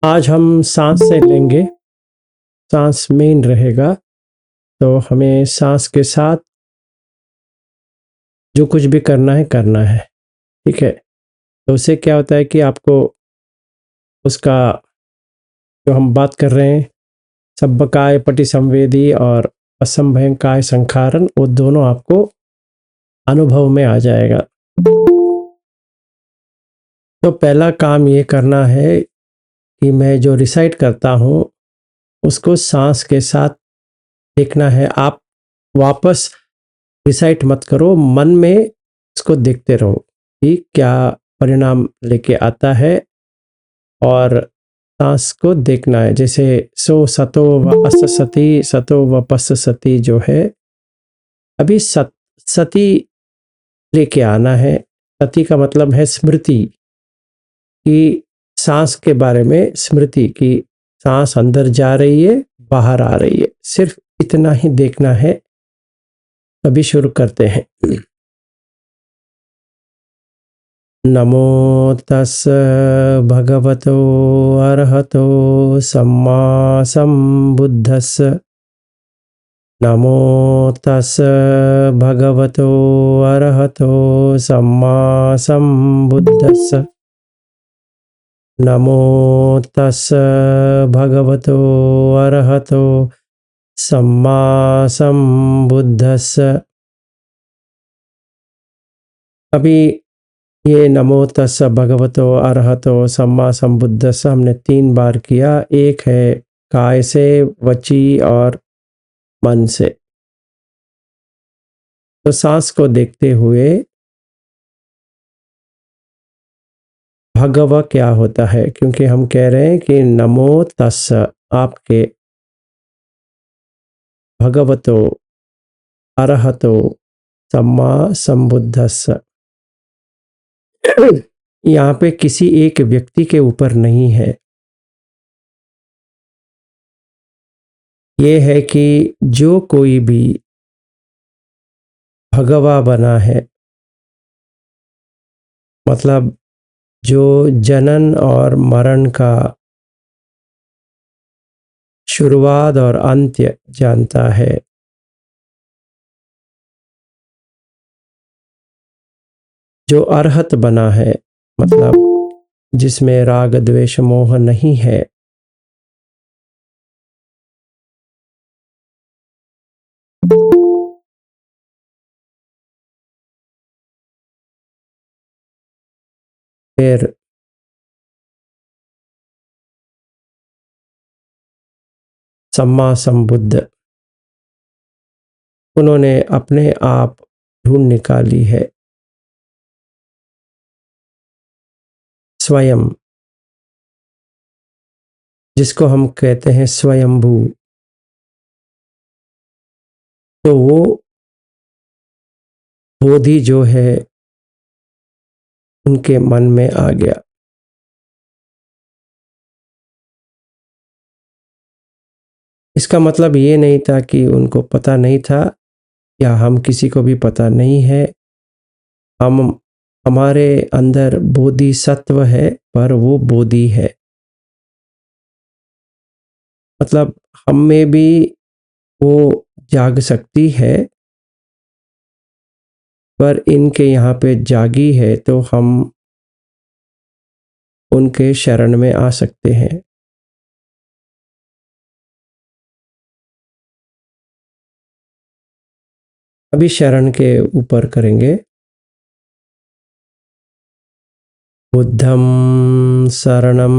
आज हम सांस से लेंगे। सांस मेन रहेगा। तो हमें सांस के साथ जो कुछ भी करना है। ठीक है। तो उससे क्या होता है कि आपको उसका जो हम बात कर रहे हैं, सब्बकाय पटिसंवेदी और असंभयंकाय संखारन, वो दोनों आपको अनुभव में आ जाएगा। तो पहला काम ये करना है कि मैं जो रिसाइट करता हूँ उसको सांस के साथ देखना है। आप वापस रिसाइट मत करो, मन में इसको देखते रहो कि क्या परिणाम लेके आता है, और सांस को देखना है। जैसे सो सतो व अस सती, सतो व पस सती जो है, अभी सती लेके आना है। सती का मतलब है स्मृति, कि सांस के बारे में स्मृति, कि सांस अंदर जा रही है, बाहर आ रही है, सिर्फ इतना ही देखना है। अभी शुरू करते हैं। नमो तस् भगवतो अरहतो सम्मा सम्बुद्धस्स। नमो तस् भगवतो अरहतो सम्मा सम्बुद्धस्स। नमो तस् भगवतो अरहतो सम्मा सम्बुद्धस्स। अभी ये नमो तस् भगवतो अरहतो सम्मा सम्बुद्धस्स हमने 3 बार किया। एक है काय से, वची और मन से। तो सांस को देखते हुए भगव क्या होता है, क्योंकि हम कह रहे हैं कि नमो तस् आपके भगवतो अरहतो सम्मा सम्बुद्धस्स। यहाँ पे किसी एक व्यक्ति के ऊपर नहीं है। ये है कि जो कोई भी भगवा बना है, मतलब जो जनन और मरण का शुरुआत और अंत्य जानता है, जो अरहत बना है, मतलब जिसमें राग द्वेष मोह नहीं है, फिर सम्मा संबुद्ध, उन्होंने अपने आप ढूंढ निकाली है स्वयं, जिसको हम कहते हैं स्वयंभू। तो वो बोधि जो है उनके मन में आ गया। इसका मतलब ये नहीं था कि उनको पता नहीं था, या हम किसी को भी पता नहीं है। हम हमारे अंदर बोधि सत्व है, पर वो बोधि है, मतलब हम में भी वो जाग सकती है, पर इनके यहाँ पे जागी है तो हम उनके शरण में आ सकते हैं। अभी शरण के ऊपर करेंगे। बुद्धं शरणं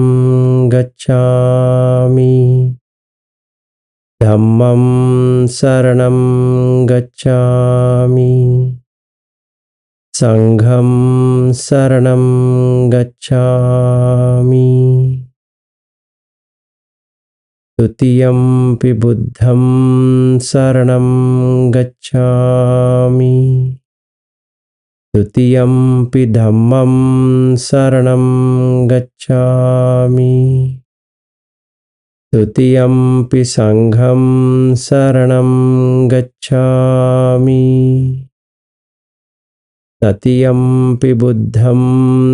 गच्छामि, धम्मं शरणं गच्छामि, संघं शरणं गच्छामि, द्वितीयंपि बुद्धं शरणं गच्छामि, द्वितीयंपि धम्मं शरणं गच्छामि, द्वितीयंपि संघं शरणं गच्छामि, तृतीयंपि बुद्धं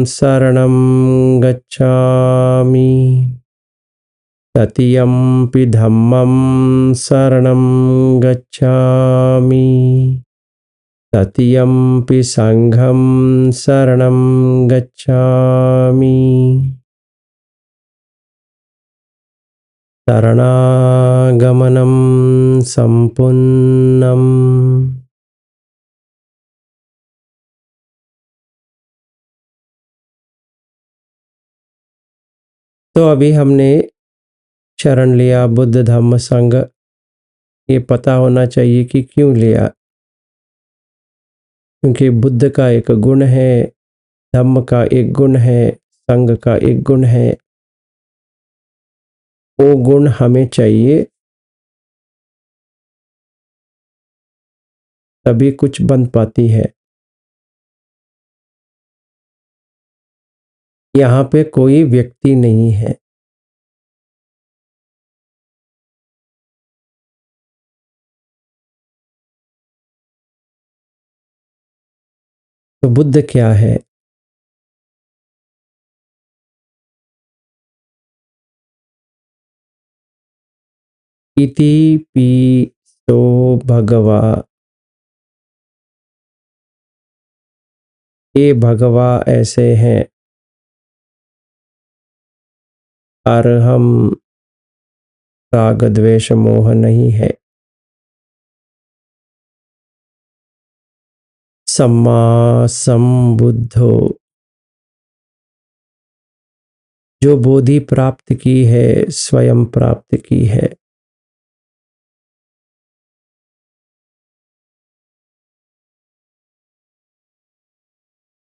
शरणं गच्छामि, ततियम्पि धम्मं शरणं गच्छामि, ततियम्पि संघं शरणं गच्छामि। शरणागमनं सम्पूर्णम्। तो अभी हमने शरण लिया बुद्ध धम्म संघ। ये पता होना चाहिए कि क्यों लिया, क्योंकि बुद्ध का एक गुण है, धम्म का एक गुण है, संघ का एक गुण है। वो गुण हमें चाहिए, तभी कुछ बन पाती है। यहाँ पे कोई व्यक्ति नहीं है। तो बुद्ध क्या है? इति पितो भगवा, ये भगवा ऐसे हैं। अरहम, राग द्वेष मोह नहीं है। सम्मा संबुद्धो, जो बोधि प्राप्त की है, स्वयं प्राप्त की है।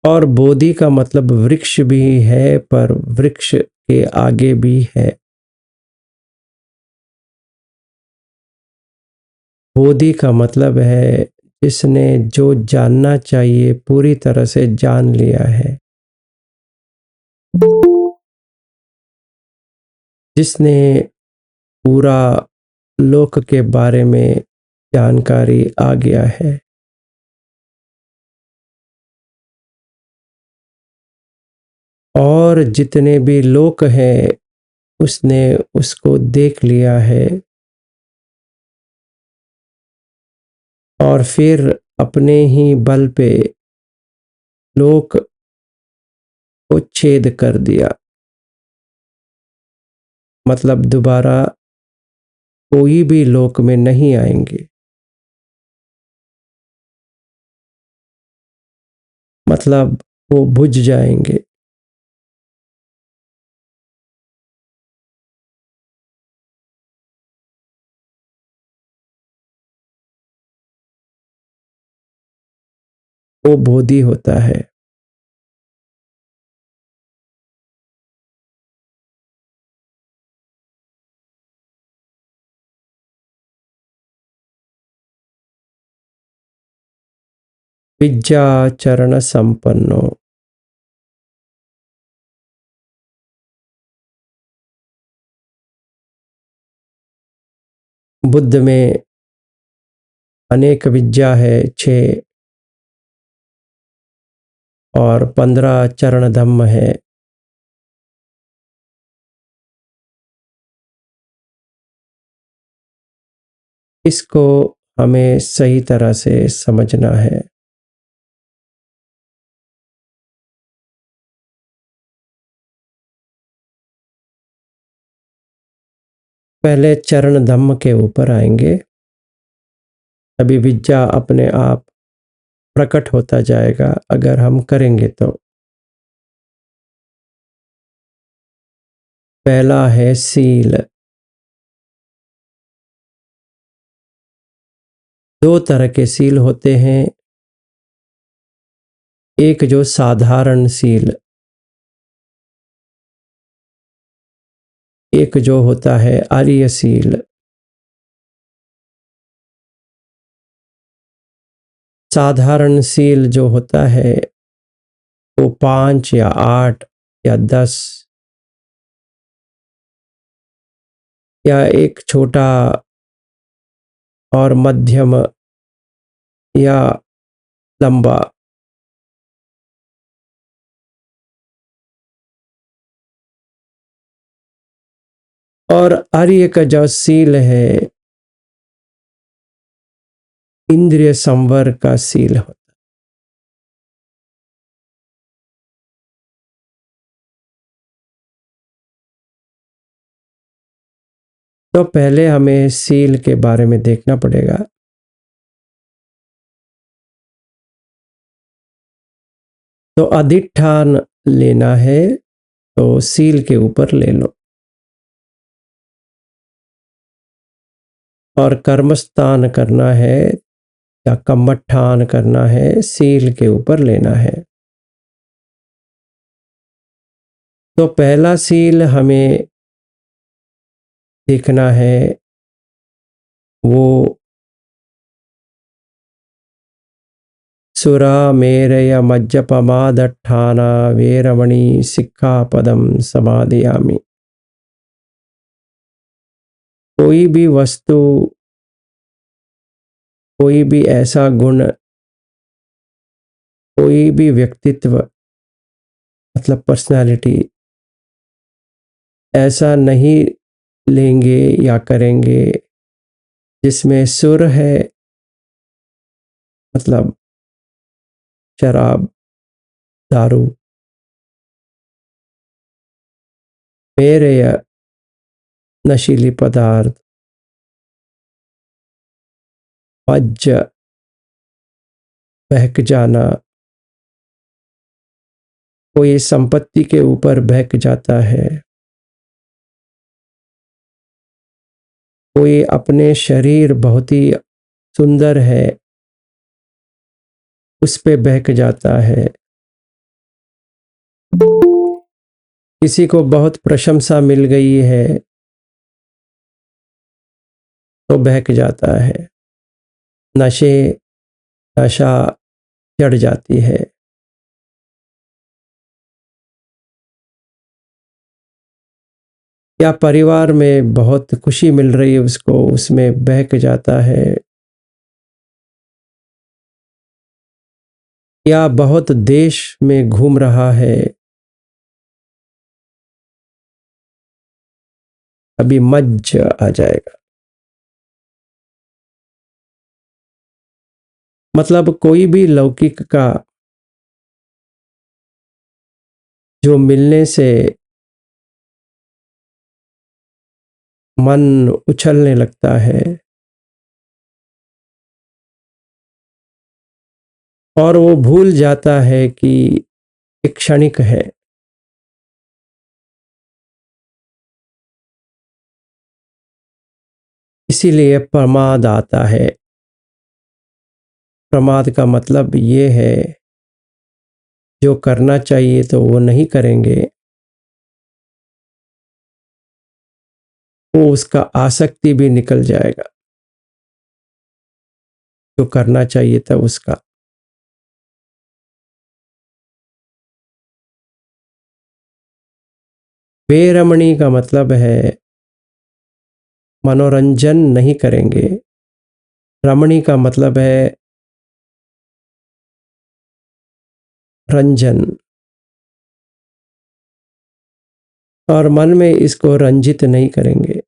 और बोधि का मतलब वृक्ष भी है, पर वृक्ष के आगे भी है। बोधि का मतलब है जिसने जो जानना चाहिए पूरी तरह से जान लिया है, जिसने पूरा लोक के बारे में जानकारी आ गया है। और जितने भी लोक हैं उसने उसको देख लिया है, और फिर अपने ही बल पे लोक को छेद कर दिया। मतलब दोबारा कोई भी लोक में नहीं आएंगे। मतलब वो बुझ जाएंगे। वो बोधि होता है। विद्या चरण संपन्नो, बुद्ध में अनेक विद्या है, 6 और 15 चरण धम्म है। इसको हमें सही तरह से समझना है। पहले चरण धम्म के ऊपर आएंगे, अभी विद्या अपने आप प्रकट होता जाएगा अगर हम करेंगे तो। पहला है सील। 2 तरह के सील होते हैं। एक जो साधारण सील, एक जो होता है आर्य सील। साधारण सील जो होता है वो 5 या 8 या 10 या एक छोटा और मध्यम या लंबा। और आर्य का जो सील है इंद्रिय संवर का सील होता है। तो पहले हमें सील के बारे में देखना पड़ेगा। तो अधिष्ठान लेना है तो सील के ऊपर ले लो, और कर्मस्थान करना है या कम्मठान करना है सील के ऊपर लेना है। तो पहला सील हमें देखना है वो सुरा मेरय मज्जपमादट्ठाना वेरमणि सिक्खापदम समादियामि। कोई भी वस्तु, कोई भी ऐसा गुण, कोई भी व्यक्तित्व मतलब पर्सनालिटी ऐसा नहीं लेंगे या करेंगे जिसमें सुर है मतलब शराब, दारू, मेरय नशीली पदार्थ, मज्ज बहक जाना, कोई संपत्ति के ऊपर बहक जाता है, कोई अपने शरीर बहुत ही सुंदर है उस पे बहक जाता है, किसी को बहुत प्रशंसा मिल गई है तो बहक जाता है, नशे नशा चढ़ जाती है, या परिवार में बहुत खुशी मिल रही है उसको उसमें बहक जाता है, या बहुत देश में घूम रहा है अभी मज्ज आ जाएगा। मतलब कोई भी लौकिक का जो मिलने से मन उछलने लगता है और वो भूल जाता है कि एक क्षणिक है, इसीलिए प्रमाद आता है। प्रमाद का मतलब ये है जो करना चाहिए तो वो नहीं करेंगे, वो उसका आसक्ति भी निकल जाएगा जो करना चाहिए था उसका। बेरमणी का मतलब है मनोरंजन नहीं करेंगे। रमणी का मतलब है रंजन, और मन में इसको रंजित नहीं करेंगे।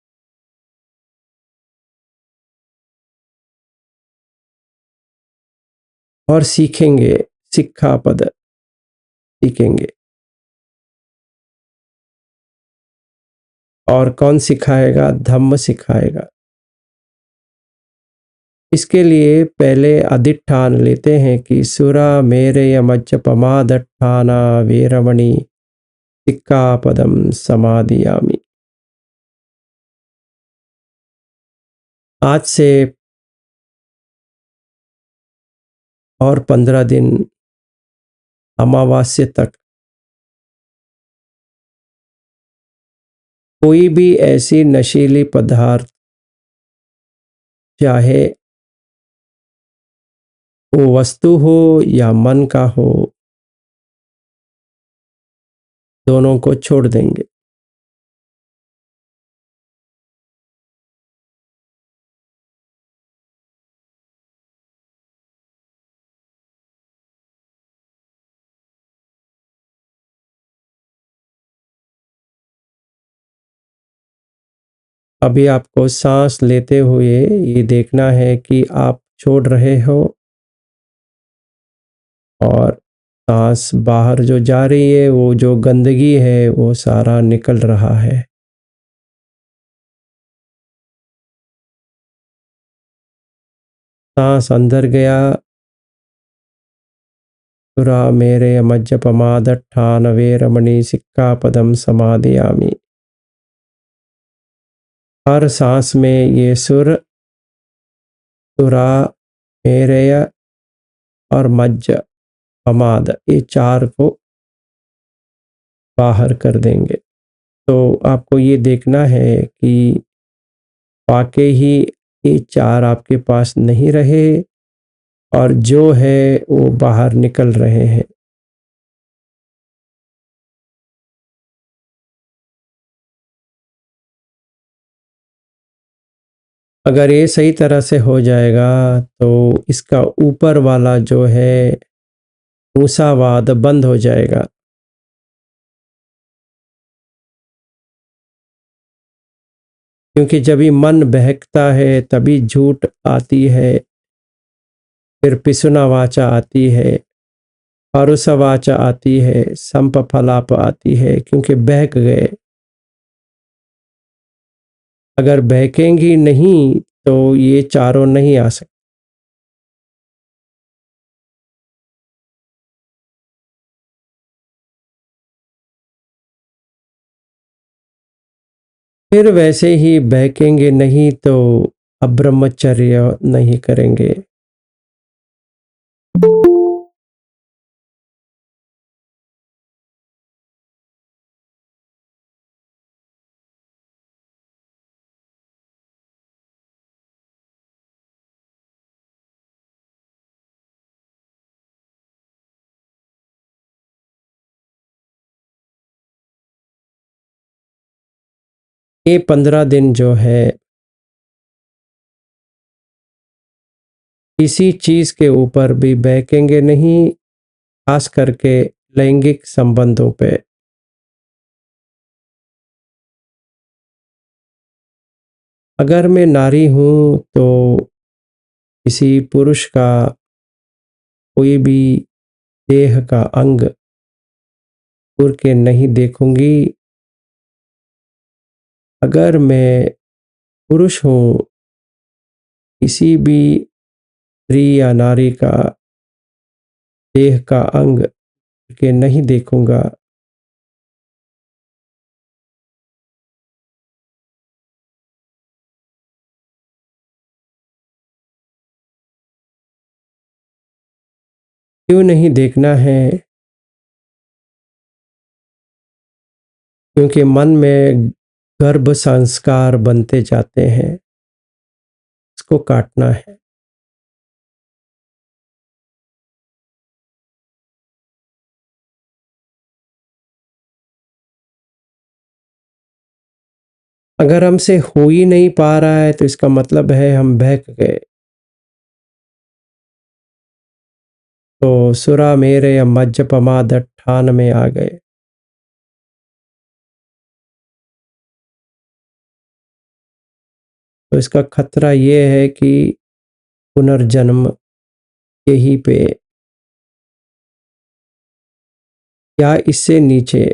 और सीखेंगे, शिक्षा पद सीखेंगे। और कौन सिखाएगा? धम्म सिखाएगा। इसके लिए पहले अधिष्ठान लेते हैं कि सुरा मेरे यमच पमादट्ठाना वेरमणि सिक्खापदम समादियामि। आज से और 15 दिन अमावास्या तक कोई भी ऐसी नशीली पदार्थ, चाहे वो वस्तु हो या मन का हो, दोनों को छोड़ देंगे। अभी आपको सांस लेते हुए ये देखना है कि आप छोड़ रहे हो और सांस बाहर जो जा रही है वो जो गंदगी है वो सारा निकल रहा है। सांस अंदर गया, सुरा मेरे मज्जपमादट्ठानवे रमणी सिक्कापदम समादियामि। हर सांस में ये सुर, सुरा, मेरेय और मज्ज पमाद ये चार को बाहर कर देंगे। तो आपको ये देखना है कि वाकई ही ये चार आपके पास नहीं रहे और जो है वो बाहर निकल रहे हैं। अगर ये सही तरह से हो जाएगा तो इसका ऊपर वाला जो है मूसावाद बंद हो जाएगा। क्योंकि जब भी मन बहकता है तभी झूठ आती है, फिर पिसुना वाचा आती है, परुसा वाचा आती है, संपफलाप आती है, क्योंकि बहक गए। अगर बहकेंगी नहीं तो ये चारों नहीं आ सकते। फिर वैसे ही बहकेंगे नहीं तो अब्रह्मचर्य नहीं करेंगे। ये 15 दिन जो है किसी चीज के ऊपर भी बहकेंगे नहीं, खास करके लैंगिक संबंधों पे। अगर मैं नारी हूं तो किसी पुरुष का कोई भी देह का अंग उड़ के नहीं देखूंगी। अगर मैं पुरुष हूं, किसी भी स्त्री या नारी का देह का अंग के नहीं देखूंगा। क्यों नहीं देखना है? क्योंकि मन में गर्भ संस्कार बनते जाते हैं, इसको काटना है। अगर हमसे हो ही नहीं पा रहा है तो इसका मतलब है हम बहक गए। तो सुरा मेरे या मज्जपमाद ठान में आ गए। तो इसका खतरा ये है कि पुनर्जन्म यहीं पे या इससे नीचे।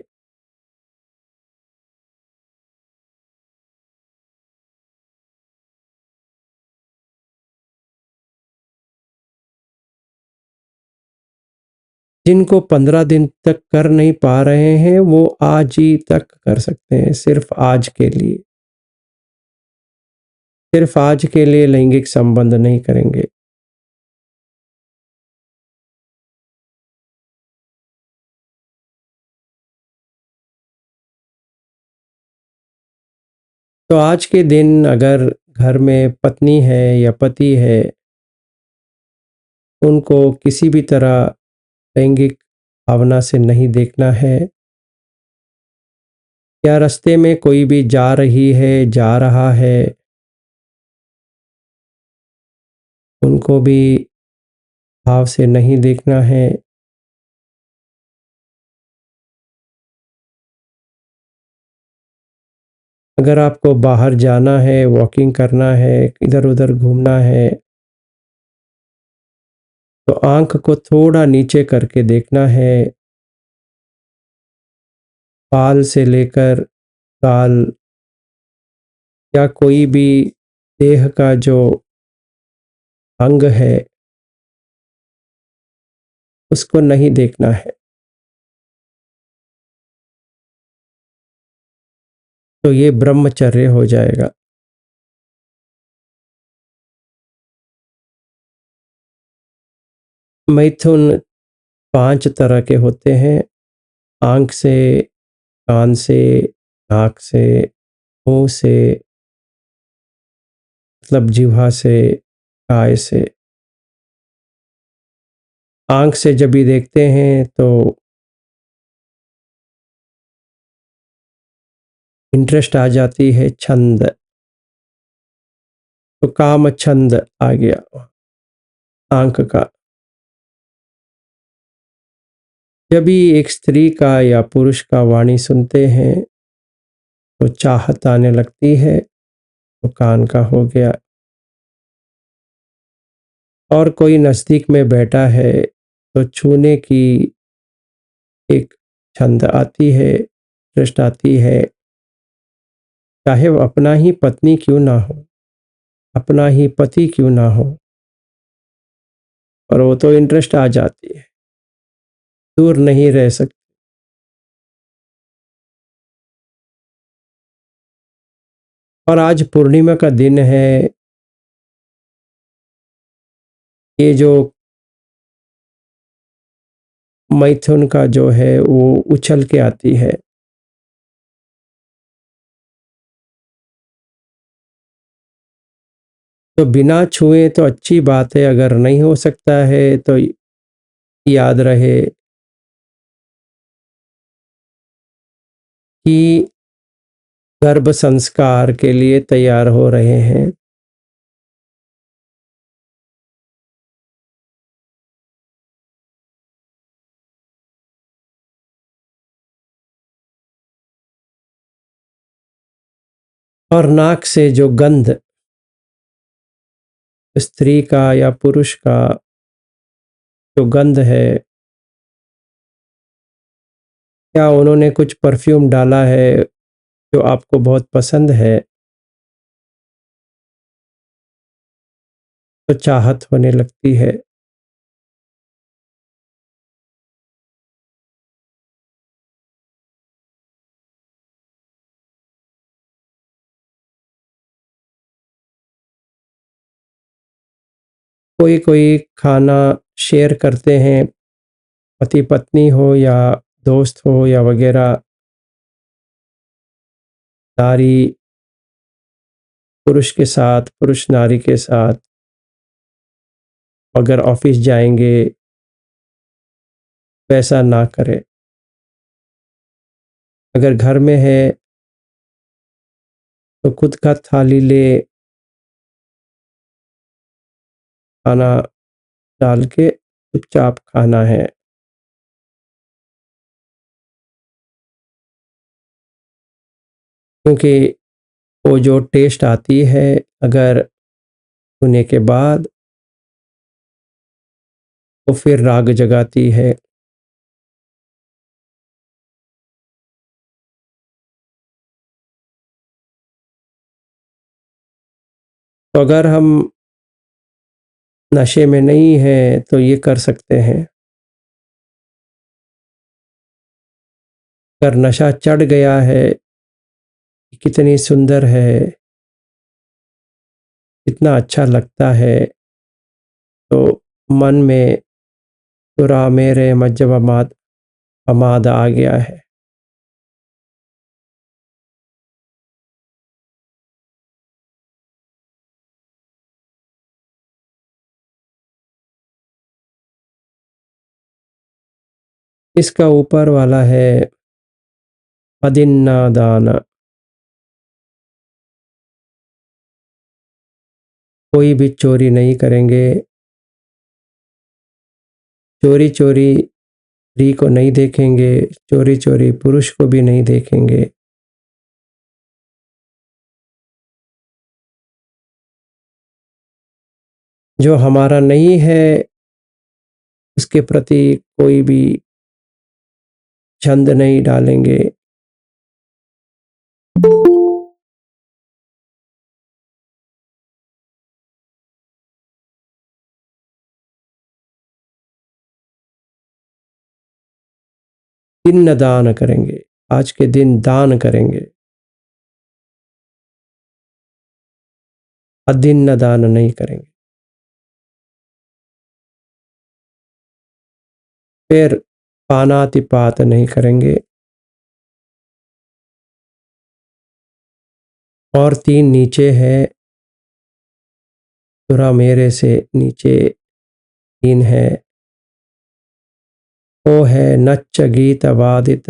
जिनको 15 दिन तक कर नहीं पा रहे हैं वो आज ही तक कर सकते हैं, सिर्फ आज के लिए। सिर्फ आज के लिए लैंगिक संबंध नहीं करेंगे। तो आज के दिन अगर घर में पत्नी है या पति है, उनको किसी भी तरह लैंगिक भावना से नहीं देखना है। या रास्ते में कोई भी जा रही है, जा रहा है, उनको भी भाव से नहीं देखना है। अगर आपको बाहर जाना है, वॉकिंग करना है, इधर-उधर घूमना है, तो आँख को थोड़ा नीचे करके देखना है। बाल से लेकर गाल या कोई भी देह का जो अंग है, उसको नहीं देखना है। तो ये ब्रह्मचर्य हो जाएगा। मैथुन 5 तरह के होते हैं। आँख से, कान से, नाक से, मुँह से, मतलब जिह्वा से, काय से। आँख से जब भी देखते हैं तो इंटरेस्ट आ जाती है, छंद। तो काम छंद आ गया आँख का। जब भी एक स्त्री का या पुरुष का वाणी सुनते हैं तो चाहत आने लगती है, तो कान का हो गया। और कोई नज़दीक में बैठा है तो छूने की एक छंद आती है, इंटरेस्ट आती है, चाहे वो अपना ही पत्नी क्यों ना हो, अपना ही पति क्यों ना हो, और वो तो इंटरेस्ट आ जाती है, दूर नहीं रह सकती। और आज पूर्णिमा का दिन है। ये जो मैथुन का जो है वो उछल के आती है। तो बिना छुए तो अच्छी बात है, अगर नहीं हो सकता है तो याद रहे कि गर्भ संस्कार के लिए तैयार हो रहे हैं। और नाक से जो गंध स्त्री का या पुरुष का जो गंध है, क्या उन्होंने कुछ परफ्यूम डाला है जो आपको बहुत पसंद है, तो चाहत होने लगती है। कोई कोई खाना शेयर करते हैं, पति पत्नी हो या दोस्त हो या वगैरह, नारी पुरुष के साथ, पुरुष नारी के साथ। अगर ऑफिस जाएंगे, वैसा ना करें। अगर घर में है तो खुद का थाली ले, खाना डाल के चुपचाप खाना है। क्योंकि वो जो टेस्ट आती है, अगर होने के बाद, वो फिर राग जगाती है। तो अगर हम नशे में नहीं हैं तो ये कर सकते हैं। अगर नशा चढ़ गया है, कितनी सुंदर है, कितना अच्छा लगता है, तो मन में तुरा मेरे मज्जब अमाद आ गया है। इसका ऊपर वाला है अदिन्ना दान। कोई भी चोरी नहीं करेंगे। चोरी चोरी स्त्री को नहीं देखेंगे, चोरी चोरी पुरुष को भी नहीं देखेंगे। जो हमारा नहीं है उसके प्रति कोई भी छंद नहीं डालेंगे। दिन दान करेंगे, आज के दिन दान करेंगे, अदिन दान नहीं करेंगे। फिर पानातिपात नहीं करेंगे। और 3 नीचे है, थोड़ा मेरे से नीचे 3 है। वो है नच्च गीत वादित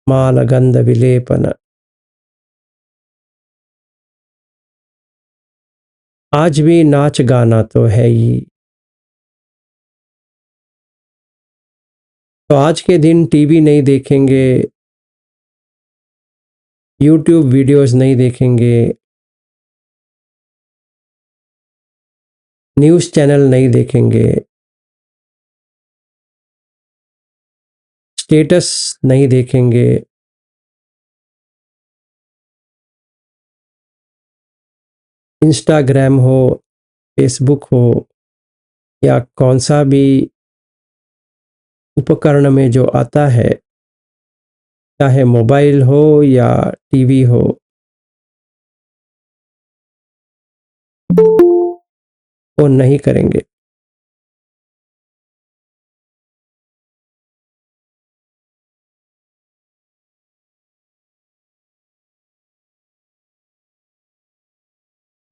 माल गंध विलेपन। आज भी नाच गाना तो है ही। तो आज के दिन टीवी नहीं देखेंगे, यूट्यूब वीडियोस नहीं देखेंगे, न्यूज़ चैनल नहीं देखेंगे, स्टेटस नहीं देखेंगे, इंस्टाग्राम हो, फेसबुक हो या कौन सा भी उपकरण में जो आता है, चाहे मोबाइल हो या टीवी हो, वो नहीं करेंगे।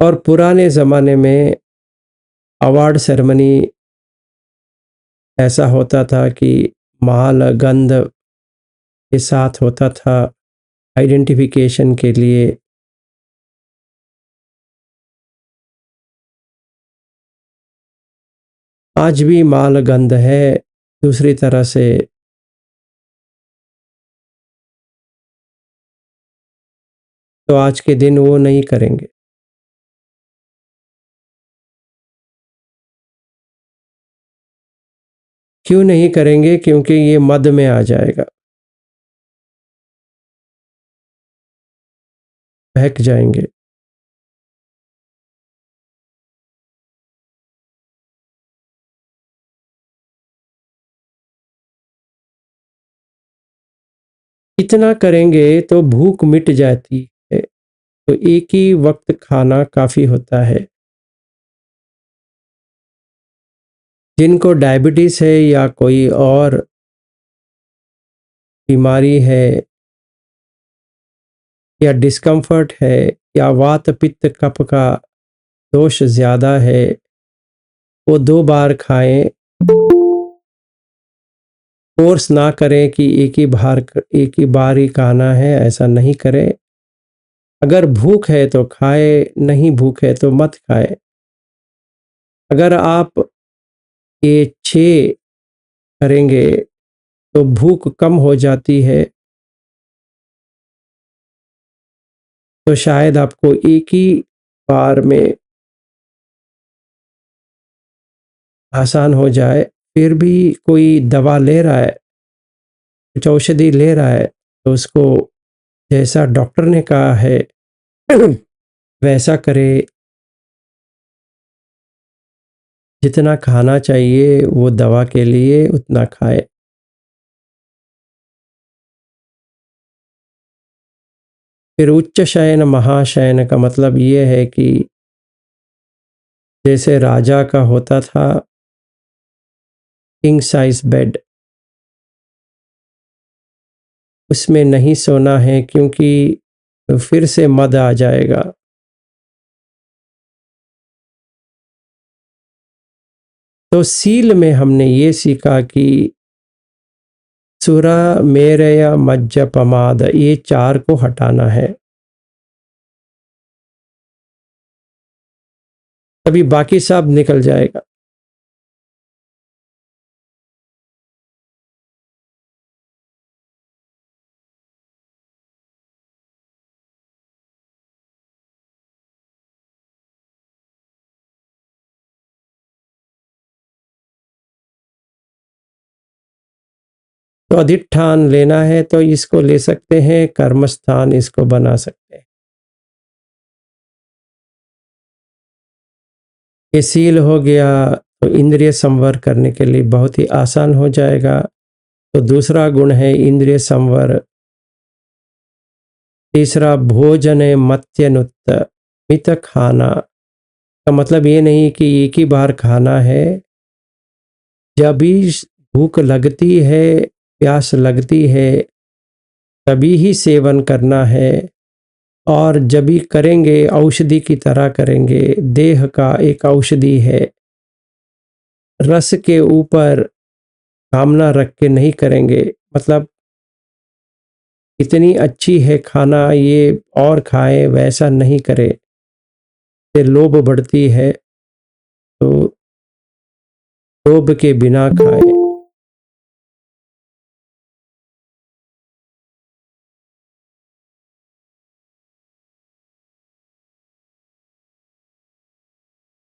और पुराने ज़माने में अवार्ड सेरेमनी ऐसा होता था कि माल गंध के साथ होता था आइडेंटिफिकेशन के लिए। आज भी माल गंध है दूसरी तरह से। तो आज के दिन वो नहीं करेंगे। क्यों नहीं करेंगे? क्योंकि ये मद में आ जाएगा, बहक जाएंगे। इतना करेंगे तो भूख मिट जाती है, तो एक ही वक्त खाना काफ़ी होता है। जिनको डायबिटीज़ है या कोई और बीमारी है या डिस्कम्फर्ट है या वात पित्त कफ का दोष ज़्यादा है, वो 2 बार खाएँ। फ़ोर्स ना करें कि एक ही बार ही खाना है, ऐसा नहीं करें। अगर भूख है तो खाएँ, नहीं भूख है तो मत खाएँ। अगर आप ये 6 करेंगे तो भूख कम हो जाती है, तो शायद आपको एक ही बार में आसान हो जाए। फिर भी कोई दवा ले रहा है, कुछ औषधि ले रहा है, तो उसको जैसा डॉक्टर ने कहा है वैसा करे। जितना खाना चाहिए वो दवा के लिए उतना खाए। फिर उच्च शयन महाशयन का मतलब ये है कि जैसे राजा का होता था किंग साइज बेड, उसमें नहीं सोना है क्योंकि फिर से मद आ जाएगा। तो सील में हमने ये सीखा कि सुरा मेरय मज्ज पमाद, ये 4 को हटाना है, तभी बाकी सब निकल जाएगा। तो अधिष्ठान लेना है तो इसको ले सकते हैं, कर्मस्थान इसको बना सकते हैं। ये सील हो गया तो इंद्रिय संवर करने के लिए बहुत ही आसान हो जाएगा। तो दूसरा गुण है इंद्रिय संवर। तीसरा भोजने मत्यनुत्त, मित खाना का मतलब ये नहीं कि एक ही बार खाना है। जब भी भूख लगती है, प्यास लगती है, तभी ही सेवन करना है। और जब भी करेंगे औषधि की तरह करेंगे, देह का एक औषधि है। रस के ऊपर कामना रख के नहीं करेंगे, मतलब इतनी अच्छी है खाना ये और खाएं, वैसा नहीं करें। ये लोभ बढ़ती है, तो लोभ के बिना खाएं।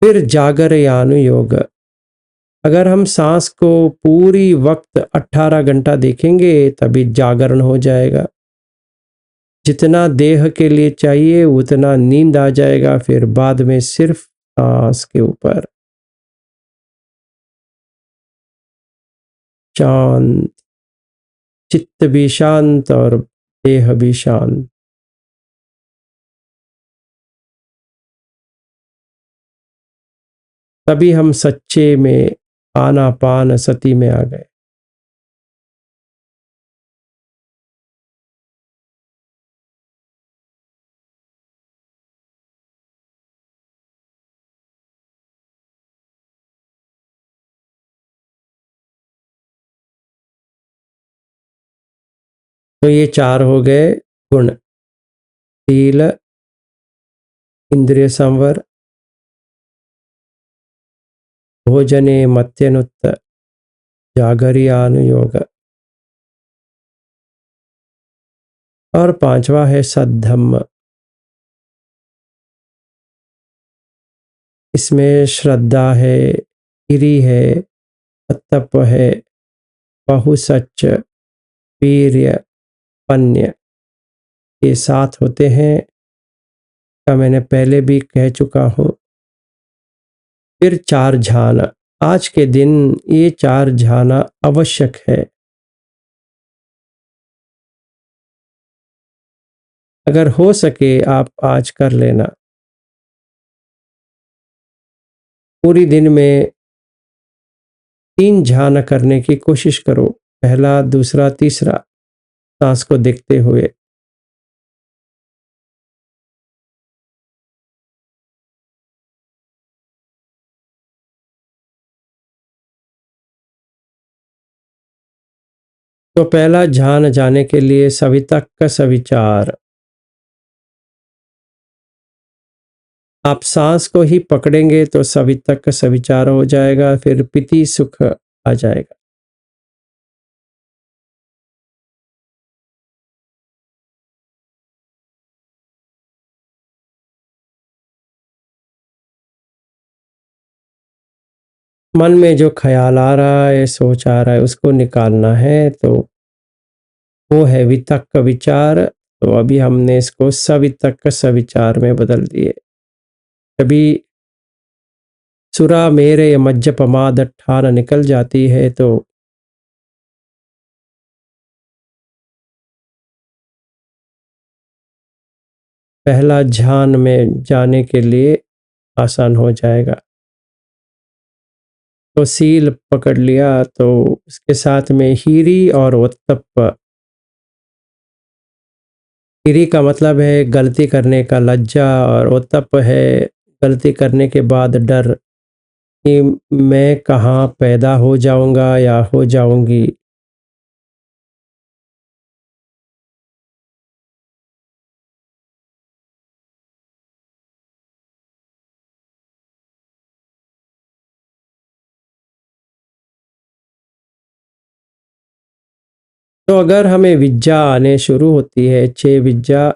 फिर जागरयानुयोग। अगर हम सांस को पूरी वक्त 18 घंटा देखेंगे तभी जागरण हो जाएगा। जितना देह के लिए चाहिए उतना नींद आ जाएगा, फिर बाद में सिर्फ सांस के ऊपर शांत, चित्त भी शांत और देह भी शांत। तभी हम सच्चे में आनापान सती में आ गए। तो ये चार हो गए गुण। शील, इंद्रिय संवर, भोजने मत्यनुत्त, जागरियानुयोग, और पांचवा है सद्धम्म। इसमें श्रद्धा है, गिरी है, तप है, बहुसच, वीर्य, पन्य, ये साथ होते हैं। का मैंने पहले भी कह चुका हूँ। फिर चार ध्यान। आज के दिन ये चार ध्यान आवश्यक है। अगर हो सके आप आज कर लेना। पूरी दिन में 3 ध्यान करने की कोशिश करो। पहला, दूसरा, तीसरा, सांस को देखते हुए। तो पहला ध्यान जाने के लिए सवितक का सविचार। आप सांस को ही पकड़ेंगे तो सवितक का सविचार हो जाएगा, फिर पीति सुख आ जाएगा। मन में जो ख्याल आ रहा है, सोच आ रहा है, उसको निकालना है, तो वो है वितक्क विचार। तो अभी हमने इसको सवितक्क सविचार में बदल दिए। कभी सुरा मेरे मज्ज पमाद ठान निकल जाती है तो पहला ध्यान में जाने के लिए आसान हो जाएगा। तो सील पकड़ लिया तो उसके साथ में हीरी और उत्तप्प। हीरी का मतलब है गलती करने का लज्जा, और उत्तप्प है गलती करने के बाद डर कि मैं कहाँ पैदा हो जाऊंगा या हो जाऊंगी। तो अगर हमें विज्ञा आने शुरू होती है, 6 विज्ञा,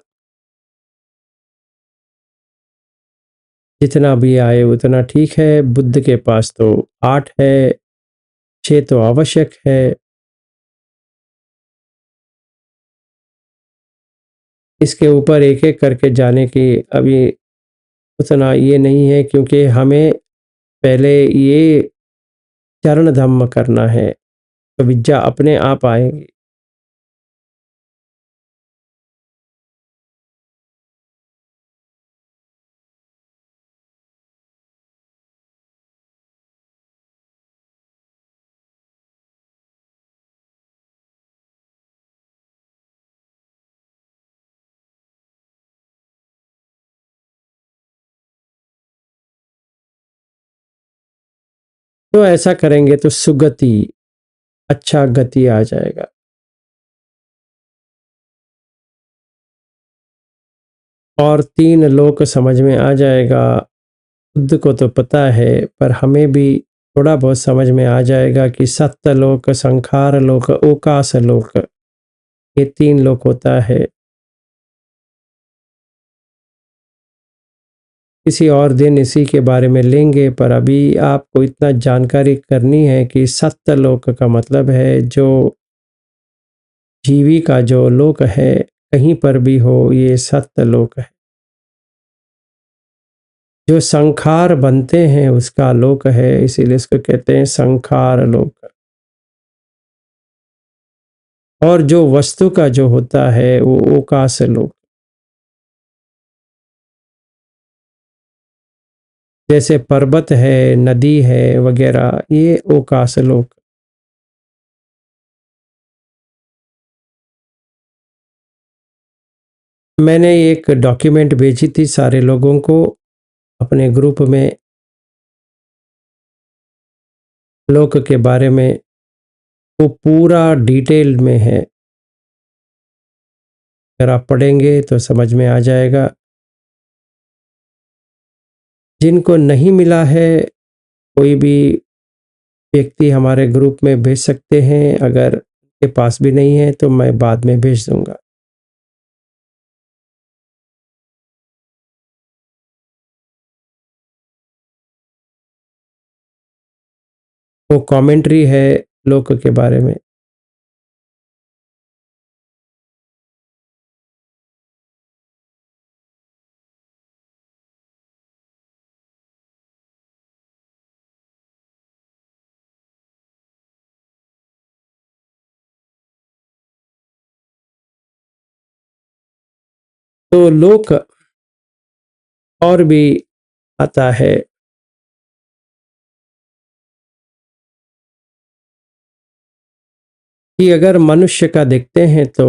जितना भी आए उतना ठीक है। बुद्ध के पास तो 8 है, 6 तो आवश्यक है। इसके ऊपर एक-एक करके जाने की अभी उतना ये नहीं है, क्योंकि हमें पहले ये चरण धम्म करना है, तो विद्या अपने आप आएगी। तो ऐसा करेंगे तो सुगति, अच्छा गति आ जाएगा। और 3 लोक समझ में आ जाएगा। बुद्ध को तो पता है, पर हमें भी थोड़ा बहुत समझ में आ जाएगा कि सत्य लोक, संखार लोक, ओकास लोक, ये 3 लोक होता है। किसी और दिन इसी के बारे में लेंगे, पर अभी आपको इतना जानकारी करनी है कि सत्य लोक का मतलब है जो जीवी का जो लोक है, कहीं पर भी हो, ये सत्य लोक है। जो संखार बनते हैं उसका लोक है, इसीलिए इसको कहते हैं संखार लोक। और जो वस्तु का जो होता है वो ओकास लोक। जैसे पर्वत है, नदी है वगैरह, ये ओकास लोक। मैंने एक डॉक्यूमेंट भेजी थी सारे लोगों को अपने ग्रुप में, लोक के बारे में। वो पूरा डिटेल में है, अगर आप पढ़ेंगे तो समझ में आ जाएगा। जिनको नहीं मिला है, कोई भी व्यक्ति हमारे ग्रुप में भेज सकते हैं, अगर के पास भी नहीं है तो मैं बाद में भेज दूंगा। वो कमेंट्री है लोक के बारे में। तो लोक और भी आता है। कि अगर मनुष्य का देखते हैं तो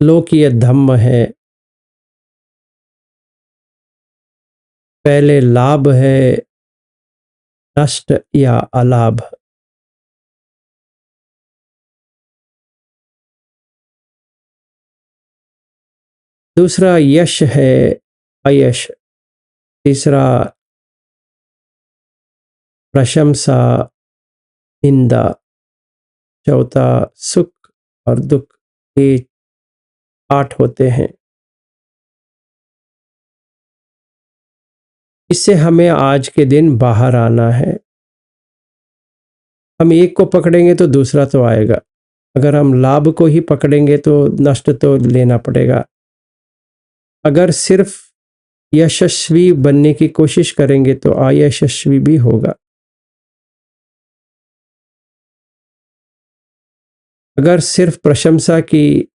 लोकीय धम्म है। पहले लाभ है, नष्ट या अलाभ। दूसरा यश है, अयश। तीसरा प्रशंसा, निंदा। चौथा सुख और दुख। ये 8 होते हैं। इससे हमें आज के दिन बाहर आना है। हम एक को पकड़ेंगे तो दूसरा तो आएगा। अगर हम लाभ को ही पकड़ेंगे तो नष्ट तो लेना पड़ेगा। अगर सिर्फ यशस्वी बनने की कोशिश करेंगे तो अयशस्वी भी होगा। अगर सिर्फ प्रशंसा की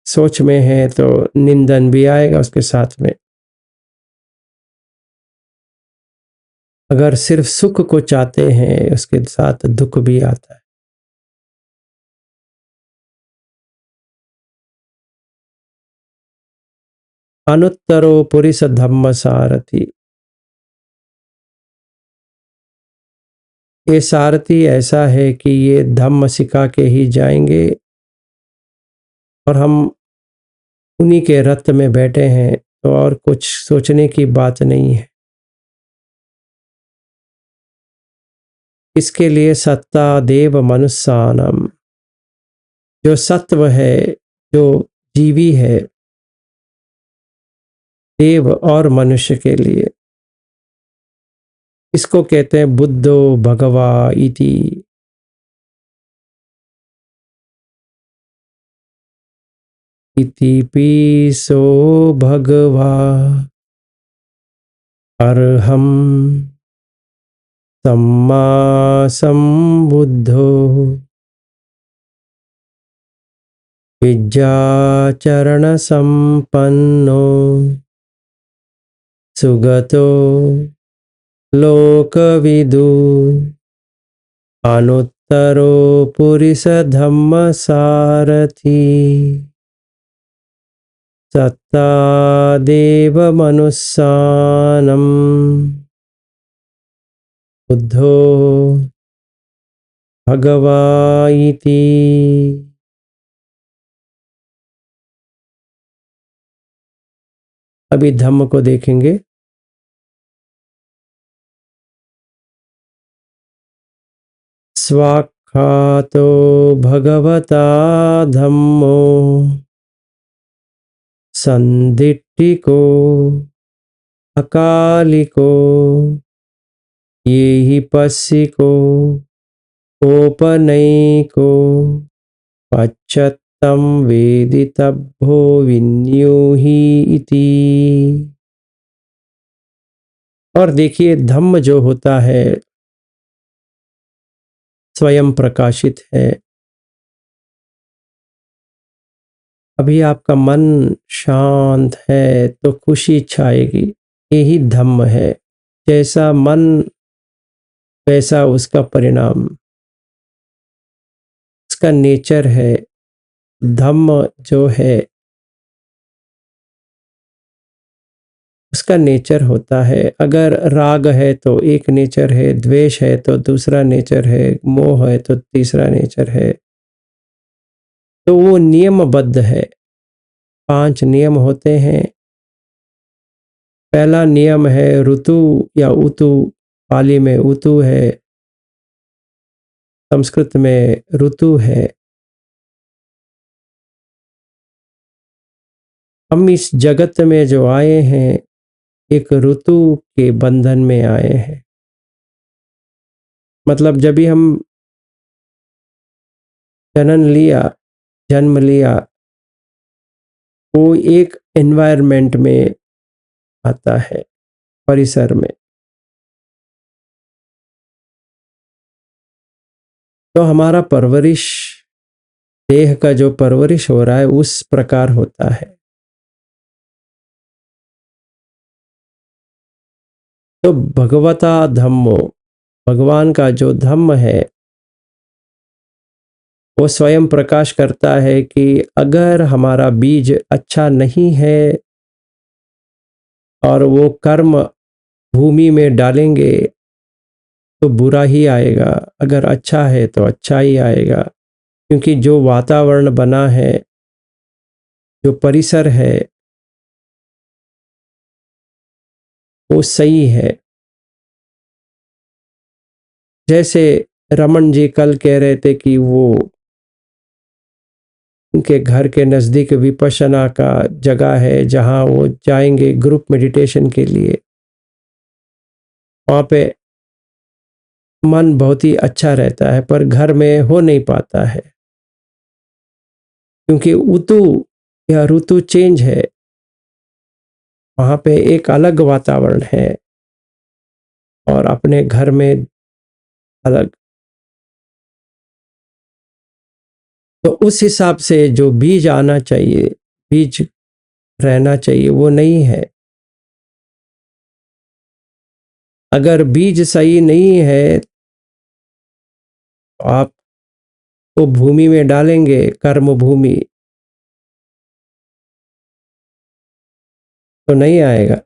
सोच में है तो निंदन भी आएगा उसके साथ में। अगर सिर्फ सुख को चाहते हैं उसके साथ दुख भी आता है। अनुत्तरो पुरुष धम्म सारथी। ये सारथी ऐसा है कि ये धम्म सिखा के ही जाएंगे, और हम उन्हीं के रथ में बैठे हैं, तो और कुछ सोचने की बात नहीं है। इसके लिए सत्ता देव मनुष्यानम, जो सत्व है, जो जीवी है, देव और मनुष्य के लिए, इसको कहते हैं बुद्धो भगवा इति। इति पीसो भगवा अर्हं सम्मा सम्बुद्धो विद्याचरणसम्पन्नो सुगतो लोकविदु अनुत्तरो पुरुषधम्मसारथी सत्तादेवमनुस्सानं बुद्धो भगवा इति। अभी धम्म को देखेंगे। स्वाख्यातो भगवता धम्मो संदिट्टिको अकालिको ये हि पस्सिको ओपनैको पश्चत्तं वेदितभ्यो विन्यूहि इति। और देखिए धम्म जो होता है स्वयं प्रकाशित है। अभी आपका मन शांत है तो खुशी छाएगी, यही धम्म है। जैसा मन वैसा उसका परिणाम, उसका नेचर है। धम्म जो है उसका नेचर होता है। अगर राग है तो एक नेचर है, द्वेष है तो दूसरा नेचर है, मोह है तो तीसरा नेचर है। तो वो नियमबद्ध है। 5 नियम होते हैं। पहला नियम है ऋतु या ऊतु, पाली में ऊतु है, संस्कृत में ऋतु है। हम इस जगत में जो आए हैं एक ऋतु के बंधन में आए हैं। मतलब जब भी हम जन्म लिया वो एक एनवायरनमेंट में आता है, परिसर में। तो हमारा परवरिश, देह का जो परवरिश हो रहा है उस प्रकार होता है। तो भगवता धम्मो, भगवान का जो धम्म है वो स्वयं प्रकाश करता है कि अगर हमारा बीज अच्छा नहीं है और वो कर्म भूमि में डालेंगे तो बुरा ही आएगा, अगर अच्छा है तो अच्छा ही आएगा। क्योंकि जो वातावरण बना है, जो परिसर है वो सही है। जैसे रमन जी कल कह रहे थे कि वो उनके घर के नज़दीक विपश्यना का जगह है जहाँ वो जाएंगे ग्रुप मेडिटेशन के लिए। वहाँ पे मन बहुत ही अच्छा रहता है, पर घर में हो नहीं पाता है क्योंकि ऊतु या ऋतु चेंज है। वहाँ पे एक अलग वातावरण है और अपने घर में अलग। तो उस हिसाब से जो बीज आना चाहिए, बीज रहना चाहिए, वो नहीं है। अगर बीज सही नहीं है तो आप तो भूमि में डालेंगे, कर्म भूमि, तो नहीं आएगा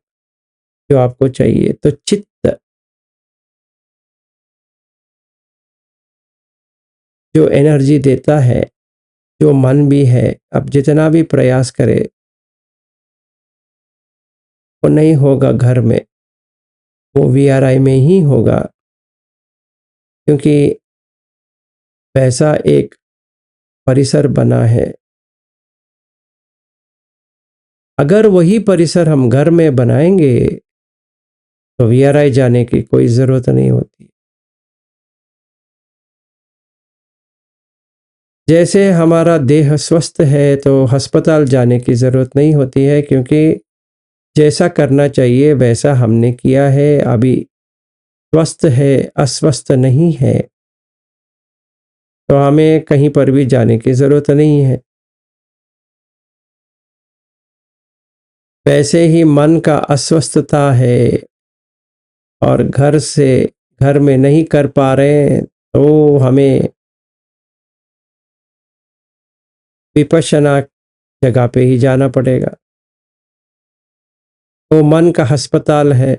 जो आपको चाहिए। तो चित्त जो एनर्जी देता है, जो मन भी है, अब जितना भी प्रयास करे वो नहीं होगा घर में, वो वीआरआई में ही होगा। क्योंकि वैसा एक परिसर बना है। अगर वही परिसर हम घर में बनाएंगे तो वीआरआई जाने की कोई ज़रूरत नहीं होती। जैसे हमारा देह स्वस्थ है तो अस्पताल जाने की ज़रूरत नहीं होती है, क्योंकि जैसा करना चाहिए वैसा हमने किया है। अभी स्वस्थ है, अस्वस्थ नहीं है, तो हमें कहीं पर भी जाने की ज़रूरत नहीं है। वैसे ही मन का अस्वस्थता है और घर में नहीं कर पा रहे हैं, तो हमें विपश्यना जगह पे ही जाना पड़ेगा। वो मन का अस्पताल है।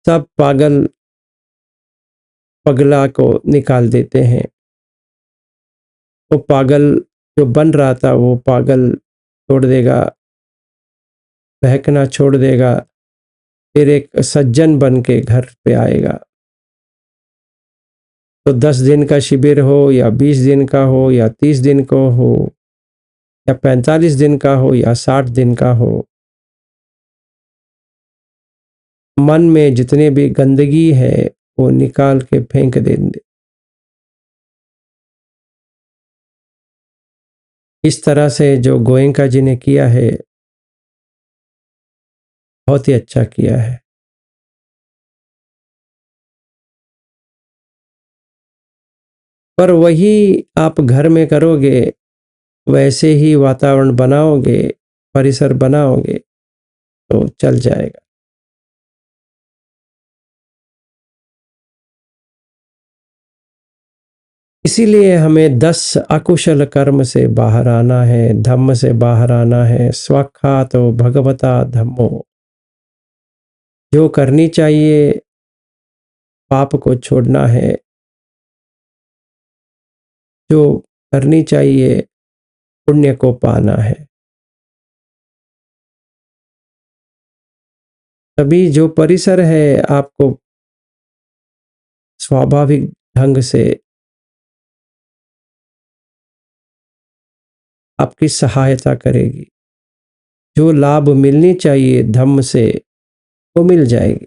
सब पागल पगला को निकाल देते हैं। वो पागल जो बन रहा था वो पागल छोड़ देगा, बहकना छोड़ देगा, फिर एक सज्जन बन के घर पे आएगा। तो 10 दिन का शिविर हो या 20 दिन का हो या 30 दिन का हो या 45 दिन का हो या 60 दिन का हो, मन में जितने भी गंदगी है वो निकाल के फेंक देंगे। इस तरह से जो गोयनका जी ने किया है, बहुत ही अच्छा किया है। पर वही आप घर में करोगे, वैसे ही वातावरण बनाओगे, परिसर बनाओगे, तो चल जाएगा। इसीलिए हमें 10 अकुशल कर्म से बाहर आना है, धम्म से बाहर आना है। स्वाख्यातो भगवता धम्मो। जो करनी चाहिए, पाप को छोड़ना है। जो करनी चाहिए, पुण्य को पाना है। तभी जो परिसर है आपको स्वाभाविक ढंग से आपकी सहायता करेगी। जो लाभ मिलनी चाहिए धम्म से, वो मिल जाएगी।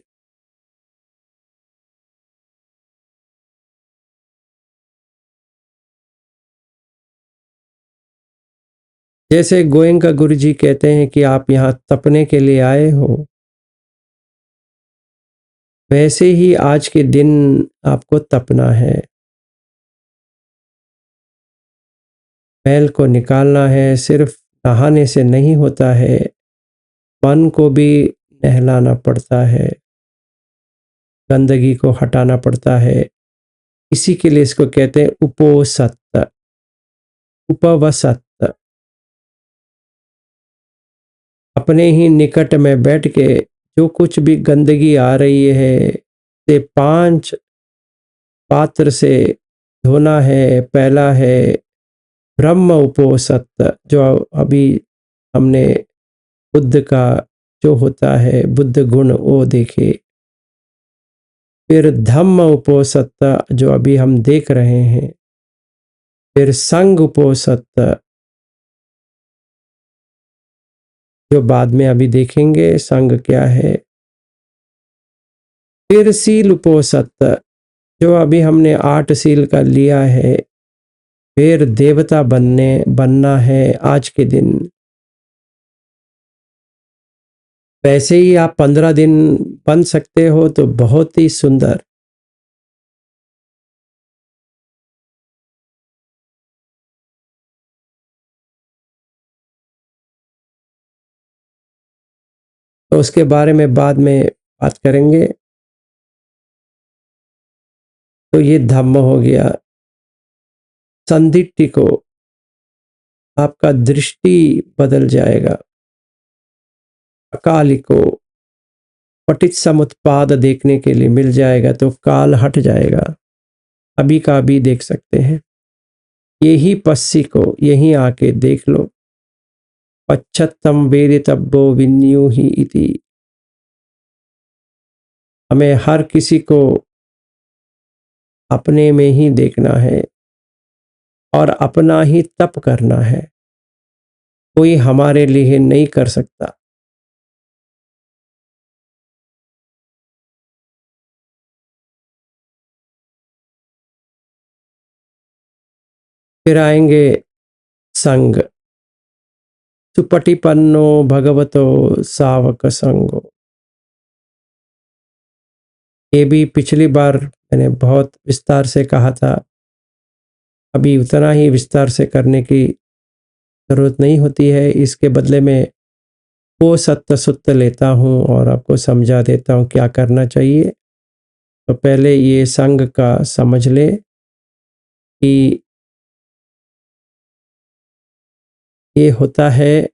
जैसे गोयनका गुरु जी कहते हैं कि आप यहाँ तपने के लिए आए हो, वैसे ही आज के दिन आपको तपना है। मैल को निकालना है। सिर्फ नहाने से नहीं होता है, मन को भी नहलाना पड़ता है, गंदगी को हटाना पड़ता है। इसी के लिए इसको कहते हैं उपोसत, उपवसत। अपने ही निकट में बैठ के जो कुछ भी गंदगी आ रही है, से 5 पात्र से धोना है। पहला है ब्रह्म उपोसत, जो अभी हमने बुद्ध का जो होता है बुद्ध गुण वो देखे। फिर धम्म उपोसत, जो अभी हम देख रहे हैं। फिर संग उपोसत, जो बाद में अभी देखेंगे संग क्या है। फिर सील उपोसत, जो अभी हमने 8 सील का लिया है। फिर देवता बनना है आज के दिन। वैसे ही आप 15 दिन बन सकते हो तो बहुत ही सुंदर। तो उसके बारे में बाद में बात करेंगे। तो ये धम्म हो गया। संदिट्ठि को आपका दृष्टि बदल जाएगा। अकाल को पटित समुत्पाद देखने के लिए मिल जाएगा, तो काल हट जाएगा। अभी का अभी देख सकते हैं। यही पस्सी को यहीं आके देख लो। पच्छत्तम वेदितव्यो विन्यूहि इति। हमें हर किसी को अपने में ही देखना है और अपना ही तप करना है। कोई हमारे लिए नहीं कर सकता। फिर आएंगे संग। सुपटिपन्नो भगवतो सावक संगो। ये भी पिछली बार मैंने बहुत विस्तार से कहा था, अभी उतना ही विस्तार से करने की जरूरत नहीं होती है। इसके बदले में वो सत्य सुत्त लेता हूँ और आपको समझा देता हूँ क्या करना चाहिए। तो पहले ये संग का समझ ले कि ये होता है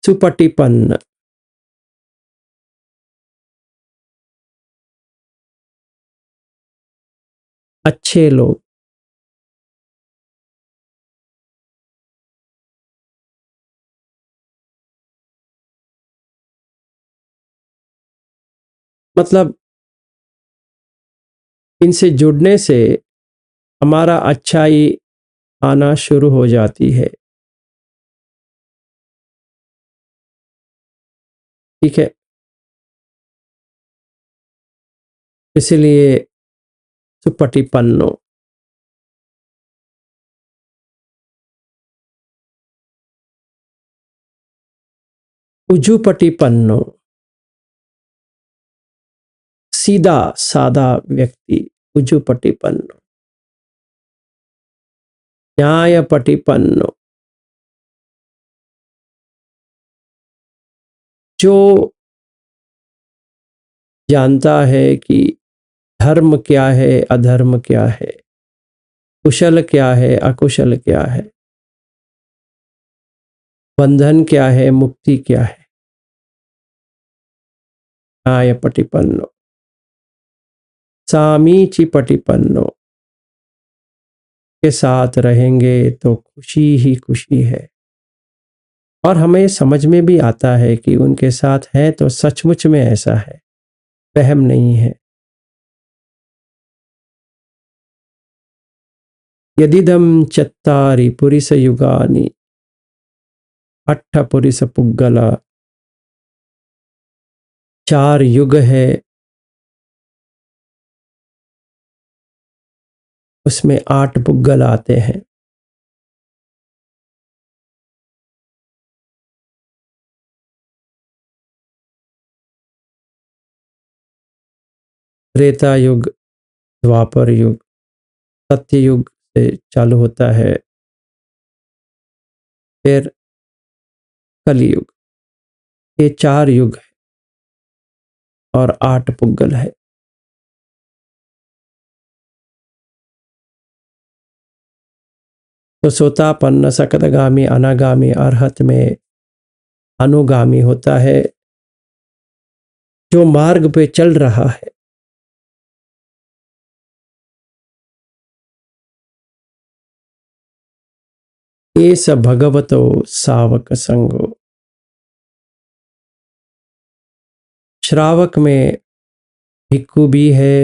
सुपटिपन्न। अच्छे लोग, मतलब इनसे जुड़ने से हमारा अच्छाई आना शुरू हो जाती है। ठीक है, इसलिए सुपटिपन्नो। उजुपटिपन्नो, सीधा साधा व्यक्ति। उजुपटिपन्नो। न्यायपटिपन्नो, जो जानता है कि धर्म क्या है, अधर्म क्या है, कुशल क्या है, अकुशल क्या है, बंधन क्या है, मुक्ति क्या है। न्यायपटिपन्नो। सामीची पटिपन्नो, के साथ रहेंगे तो खुशी ही खुशी है। और हमें समझ में भी आता है कि उनके साथ है तो सचमुच में ऐसा है, वहम नहीं है। यदिदम चत्तारि पुरिस युगानि अट्ठ पुरिस पुग्गला। 4 युग है, उसमें 8 पुग्गल आते हैं। त्रेता युग, द्वापर युग, सत्य युग से चालू होता है, फिर कलयुग। ये 4 युग है और 8 पुग्गल है। तो सोतापन्न, सकदगामी, अनागामी, अरहत में अनुगामी होता है, जो मार्ग पे चल रहा है। ये सब भगवतो सावक संगो। श्रावक में भिक्खु भी है,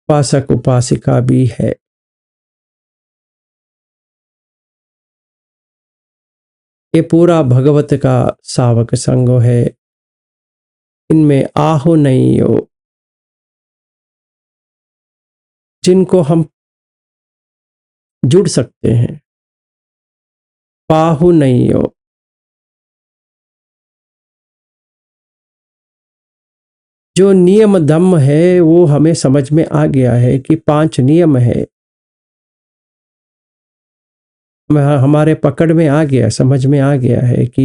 उपासक उपासिका भी है। ये पूरा भगवत का सावक संगो है। इनमें आहो नहीं हो, जिनको हम जुड़ सकते हैं। पाहु नहीं हो, जो नियम धम्म है वो हमें समझ में आ गया है कि 5 नियम है। हमारे पकड़ में आ गया, समझ में आ गया है कि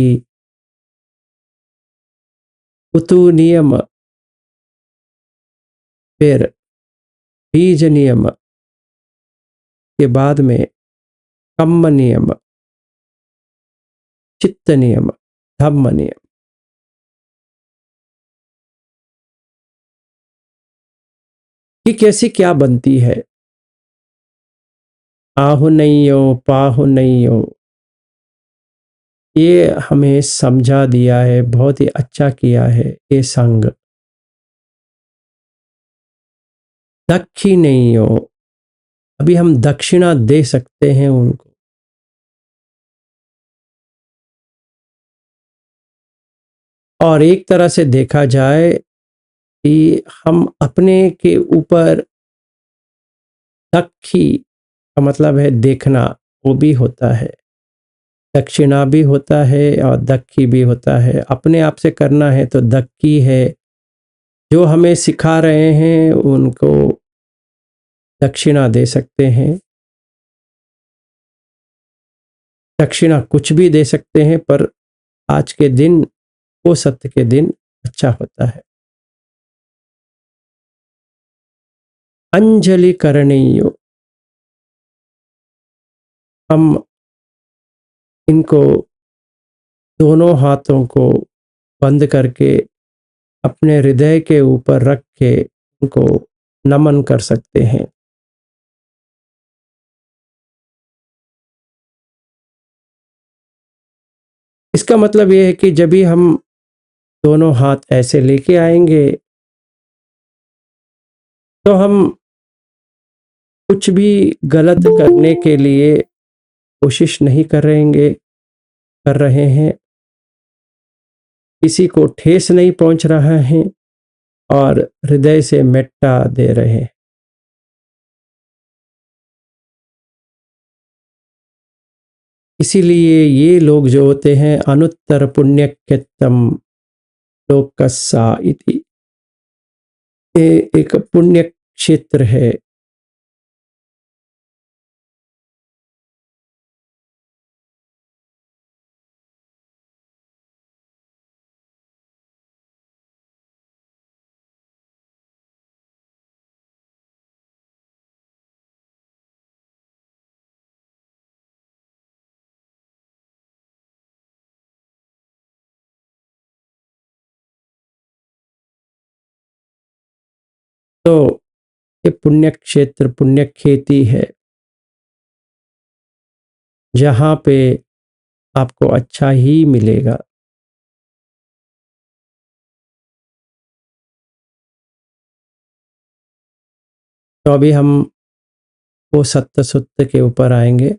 उतु नियम, फिर बीज नियम, के बाद में कम्म नियम, चित्त नियम, धम्म नियम। कि कैसी क्या बनती है। आहु नहीं हो, पाहु नहीं हो, ये हमें समझा दिया है, बहुत ही अच्छा किया है ये संग। दक्षी नहीं हो, अभी हम दक्षिणा दे सकते हैं उनको। और एक तरह से देखा जाए, कि हम अपने के ऊपर दक्षी का मतलब है देखना, वो भी होता है। दक्षिणा भी होता है और दक्खी भी होता है। अपने आप से करना है तो दक्की है। जो हमें सिखा रहे हैं उनको दक्षिणा दे सकते हैं। दक्षिणा कुछ भी दे सकते हैं, पर आज के दिन, वो सत्य के दिन अच्छा होता है। अंजलि करणीयो, हम इनको दोनों हाथों को बंद करके अपने हृदय के ऊपर रख के उनको नमन कर सकते हैं। इसका मतलब ये है कि जब भी हम दोनों हाथ ऐसे लेके आएंगे तो हम कुछ भी गलत करने के लिए कोशिश नहीं कर रहे हैं, किसी को ठेस नहीं पहुंच रहा है और हृदय से मिटा दे रहे हैं। इसीलिए ये लोग जो होते हैं अनुत्तर पुण्यकृतम लोकस्सा इति, ये एक पुण्य क्षेत्र है। तो ये पुण्य क्षेत्र, पुण्य खेती है, जहाँ पे आपको अच्छा ही मिलेगा। तो अभी हम वो सत्य सुत्त के ऊपर आएंगे।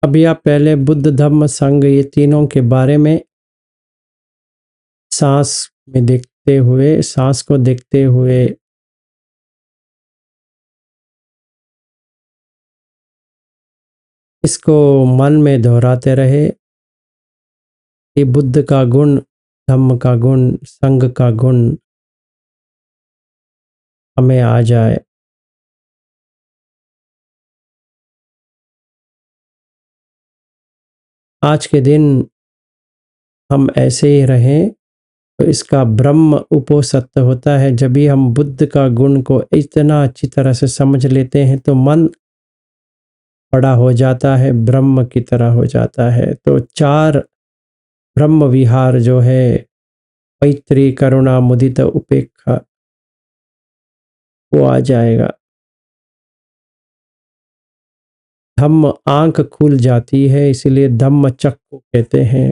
अभी आप पहले बुद्ध धम्म संघ, ये तीनों के बारे में सांस में देखते हुए, सांस को देखते हुए इसको मन में दोहराते रहे कि बुद्ध का गुण, धम्म का गुण, संघ का गुण हमें आ जाए। आज के दिन हम ऐसे ही रहें तो इसका ब्रह्म उपोसत्य होता है। जब भी हम बुद्ध का गुण को इतना अच्छी तरह से समझ लेते हैं तो मन बड़ा हो जाता है, ब्रह्म की तरह हो जाता है। तो चार ब्रह्म विहार जो है, मैत्री, करुणा, मुदिता, उपेक्षा, वो आ जाएगा। धम्म, आंख खुल जाती है, इसीलिए धम्म चक्कु कहते हैं।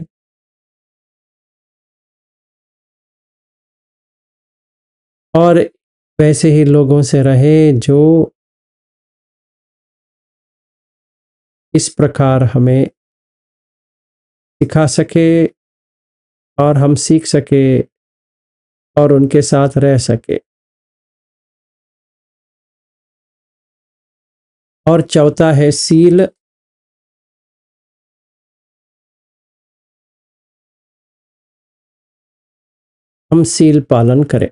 और वैसे ही लोगों से रहे जो इस प्रकार हमें सिखा सके और हम सीख सके और उनके साथ रह सके। और चौथा है सील। हम सील पालन करें।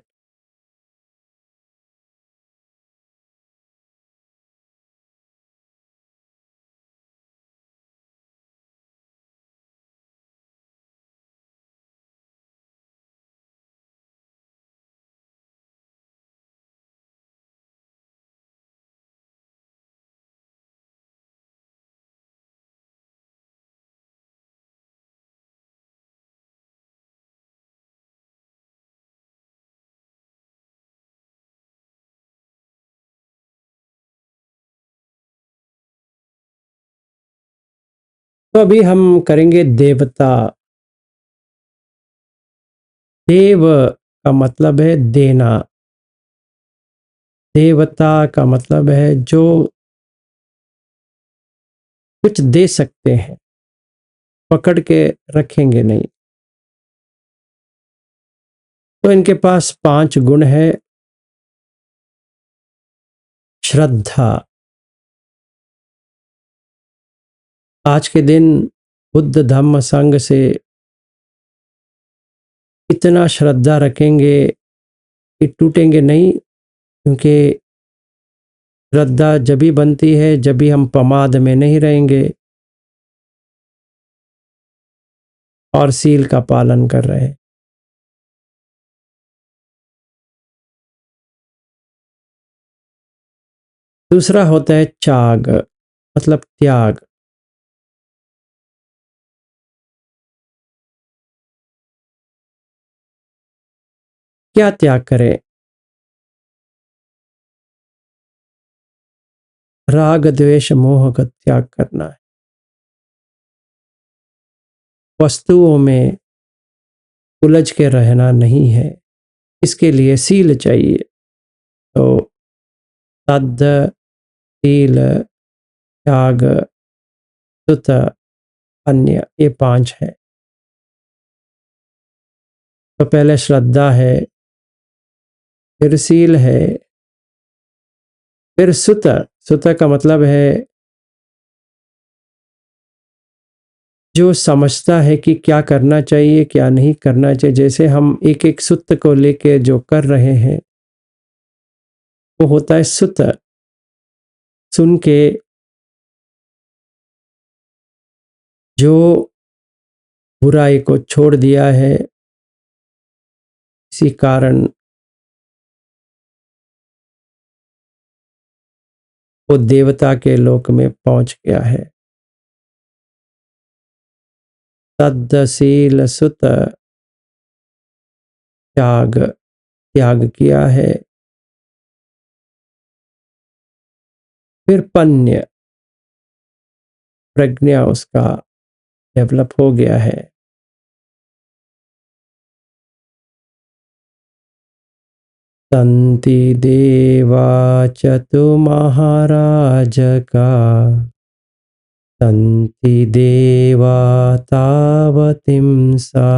तो अभी हम करेंगे देवता। देव का मतलब है देना। देवता का मतलब है जो कुछ दे सकते हैं, पकड़ के रखेंगे नहीं। तो इनके पास 5 गुण है। श्रद्धा। आज के दिन बुद्ध धम्म संघ से इतना श्रद्धा रखेंगे कि टूटेंगे नहीं, क्योंकि श्रद्धा जब भी बनती है जब भी हम प्रमाद में नहीं रहेंगे और सील का पालन कर रहे हैं। दूसरा होता है त्याग, मतलब त्याग। क्या त्याग करें? राग द्वेष मोह का त्याग करना है। वस्तुओं में उलझ के रहना नहीं है, इसके लिए सील चाहिए। तो तद्ध, सील, त्याग, सुत, अन्य, ये 5 है। तो पहले श्रद्धा है, फिर सील है, फिर सुत। सुत का मतलब है जो समझता है कि क्या करना चाहिए क्या नहीं करना चाहिए। जैसे हम एक एक सुत को लेके जो कर रहे हैं वो होता है सुत। सुन के जो बुराई को छोड़ दिया है, इसी कारण वो देवता के लोक में पहुंच गया है। तद्धशील सुत, त्याग, त्याग किया है। फिर पन्य, प्रज्ञा उसका डेवलप हो गया है। तंति देवा चतु महाराज का, तंति देवा तावतिं सा,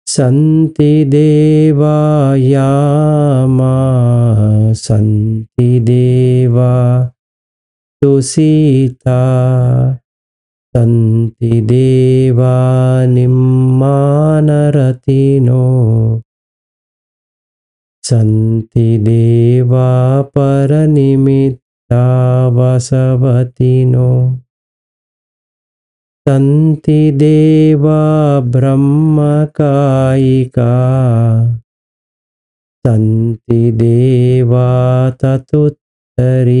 सन्ति देवा यामा, सन्ति देवा तुसीता, सन्ति देवा निम्मानरतिनो, सन्ति देवा परनिमित्ता वसवतिनो, सन्ति देवा ब्रह्मकायिका, सन्ति देवा ततुत्तरी,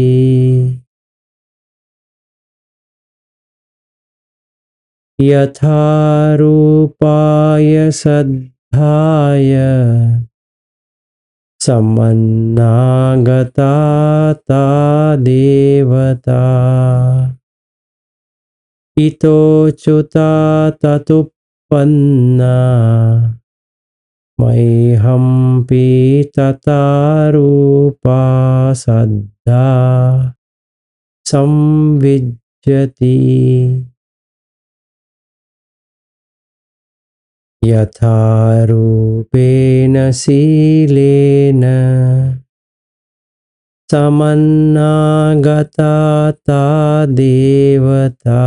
यथा रूपाय सद्धाय समन्नागता ता देवता, इतोच्युता ततुत्पन्ना, मह्यंपि तथा रूपा सद्धा संविज्जति, यथा रूपेण शीलेन समन्नागता ता देवता,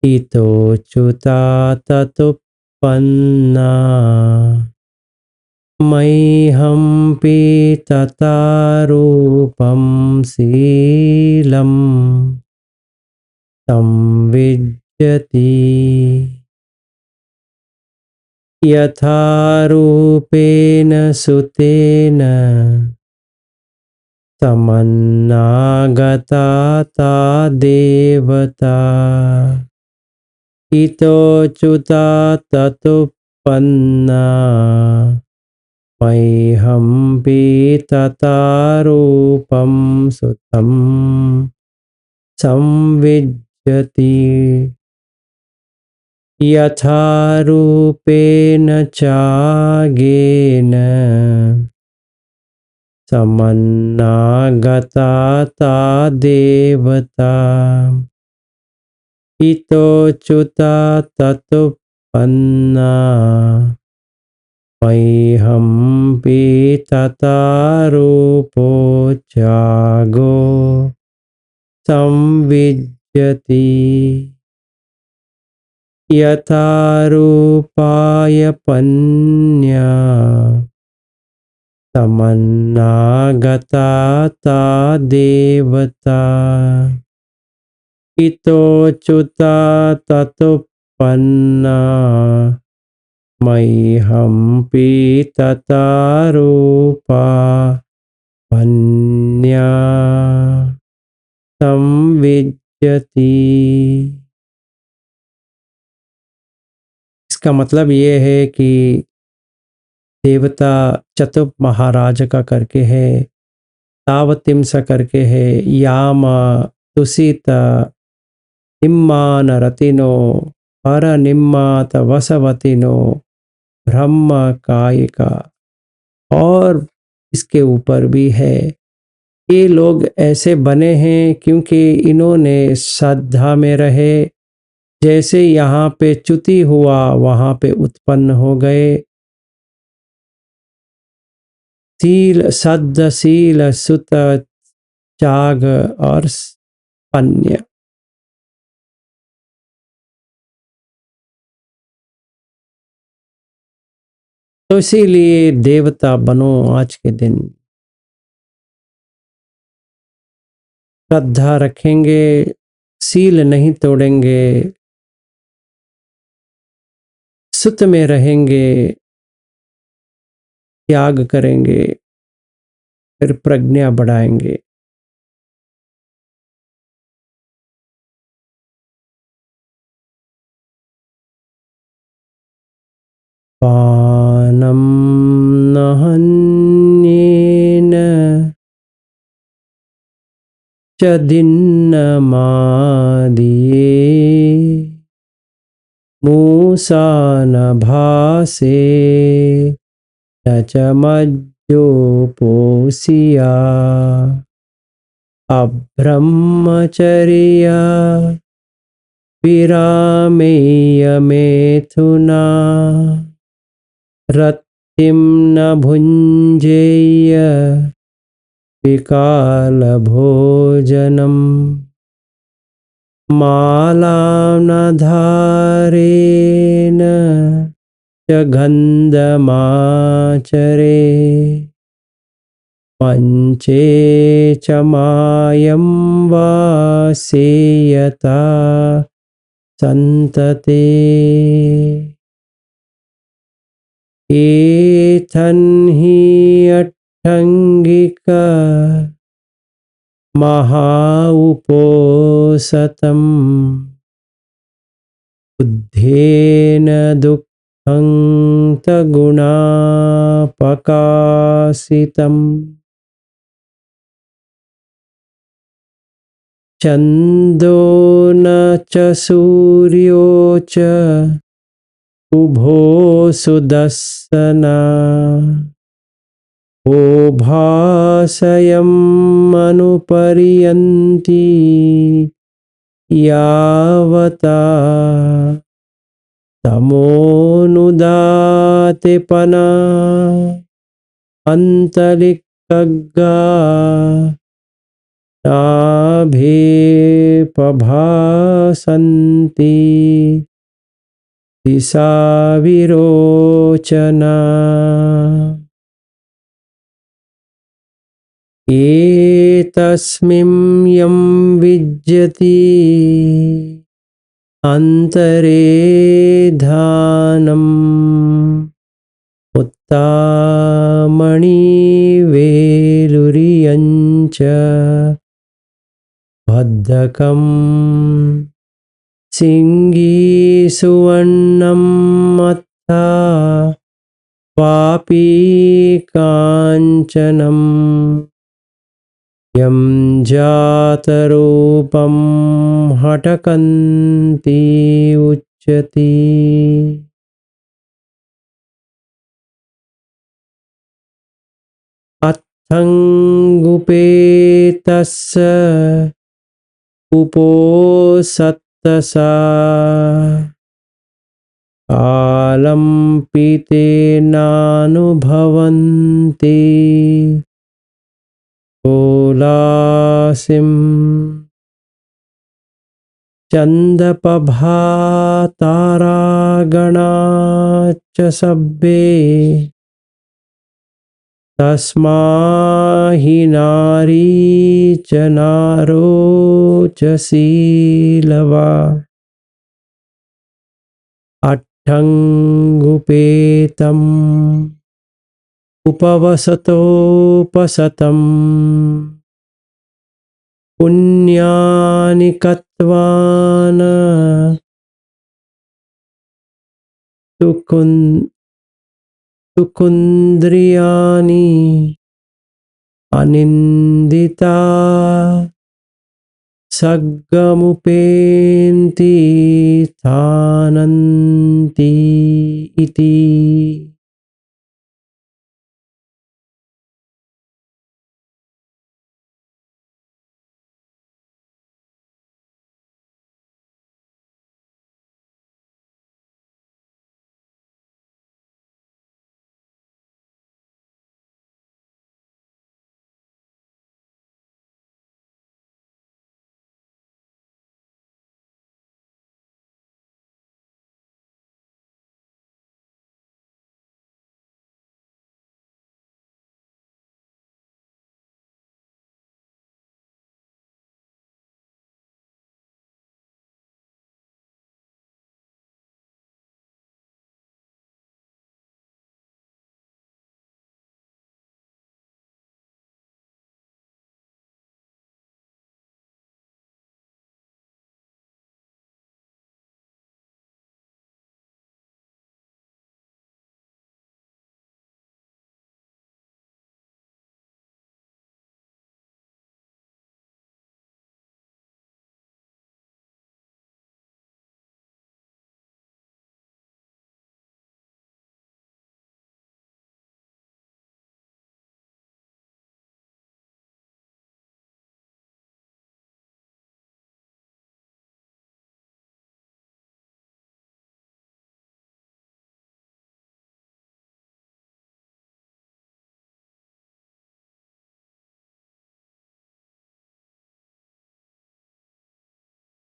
इतोच्युता ततुत्पन्ना, पन्ना मह्यं पीतता रूपं शीलं संविज्जति यथा रूपेण सुतेन तमन्नागता ता देवता इतोऽच्युता ततुत्पन्ना मह्यं पीतता रूपं सुतं संविज्जति यथा रूपेण चागेन समन्नागता ता देवता इतोऽच्युता ततुत्पन्ना मह्यं पीतता रूपो जागो संविज्जति यथा रूपाय पन्या तमन्नागता ता देवता इतोऽच्युता ततुत्पन्ना मह्यं पीतता रूपा पन्या संविज्जति। इसका मतलब ये है कि देवता चतुप महाराज का करके है, तावतिंस करके है, याम तुषित निम्मान रतिनो हर निम्मात वसवतिनो ब्रह्म कायिका, और इसके ऊपर भी है। ये लोग ऐसे बने हैं क्योंकि इन्होंने श्रद्धा में रहे, जैसे यहाँ पे च्युति हुआ वहाँ पे उत्पन्न हो गए। शील सद्ध शील सुत चाग और अन्य। तो इसीलिए देवता बनो आज के दिन। श्रद्धा रखेंगे, शील नहीं तोड़ेंगे, सुत में रहेंगे, त्याग करेंगे, फिर प्रज्ञा बढ़ाएंगे। पानं नहन्येन च दिन्नमादिये मूसा न भासे न च मज्जोपोषिया अब्रह्मचर्या विरामेय मेथुना रतिं न भुञ्जेय विकालभोजनम् मालां न धारेण च गन्धमाचरे पञ्चे च मायं वासेयता सन्तते एथन् हि अट्टङ्गिक महाउपोसतं बुद्धेन दुःखं तगुणापकाशितम् चन्दो न च सूर्यो च उभो सुदर्शना ओभासयम् अनुपर्यन्ति यावता तमोनुदाते पना अन्तरिक्तग्गा नाभेपभासन्ति दिशा विरोचना एतस्मिं यं विज्जति अंतरे धानम् उत्तामणि वेलुरियञ्च भद्दकम् सिंगी सुवर्णम् अत्था वापी काञ्चनम् यं जातरूपं हटकन्ति उच्यति अत्थंगुपेतस्य उपोसत्तसा कालं पीतेनानुभवन्ति कोलासिं चन्दपभातारागणा च सब्बे तस्मा हि नारी च नारो च शीलवा अट्ठंगुपेतम् उपवसतोपसतम् पुण्यानि कत्वान सुकुन्द्रियानि अनिन्दिता सग्गमुपेन्ति थानन्ति इति।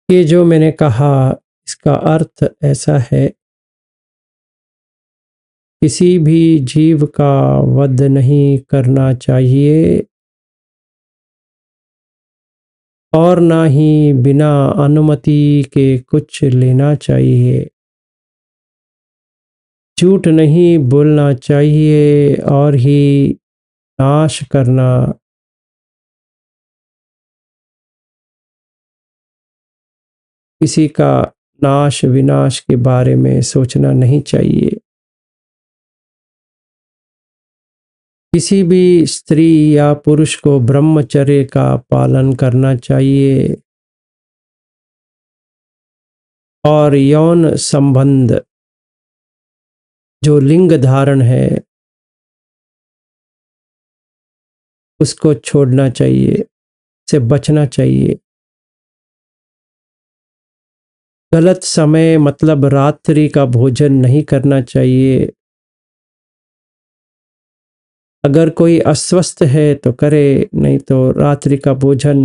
ये जो मैंने कहा इसका अर्थ ऐसा है, किसी भी जीव का वध नहीं करना चाहिए और ना ही बिना अनुमति के कुछ लेना चाहिए। झूठ नहीं बोलना चाहिए और ही नाश करना किसी का नाश विनाश के बारे में सोचना नहीं चाहिए। किसी भी स्त्री या पुरुष को ब्रह्मचर्य का पालन करना चाहिए और यौन संबंध जो लिंग धारण है उसको छोड़ना चाहिए, से बचना चाहिए। गलत समय मतलब रात्रि का भोजन नहीं करना चाहिए। अगर कोई अस्वस्थ है तो करे, नहीं तो रात्रि का भोजन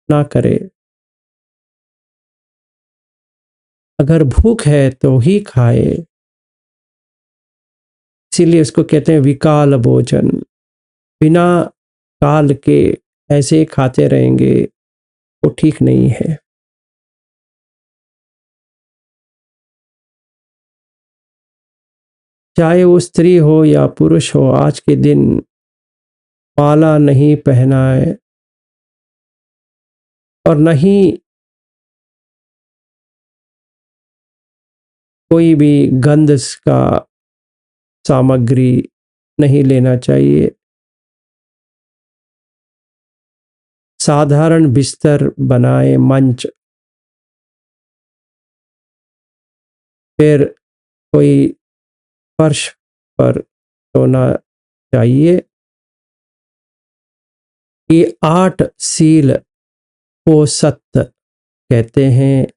ना करे। अगर भूख है तो ही खाए, इसीलिए उसको कहते हैं विकाल भोजन। बिना काल के ऐसे ही खाते रहेंगे, वो ठीक नहीं है। चाहे वो स्त्री हो या पुरुष हो, आज के दिन माला नहीं पहनाए और न ही कोई भी गंध का सामग्री नहीं लेना चाहिए। साधारण बिस्तर बनाए, मंच, फिर कोई फर्श पर सोना चाहिए। ये 8 सील को सत्य कहते हैं,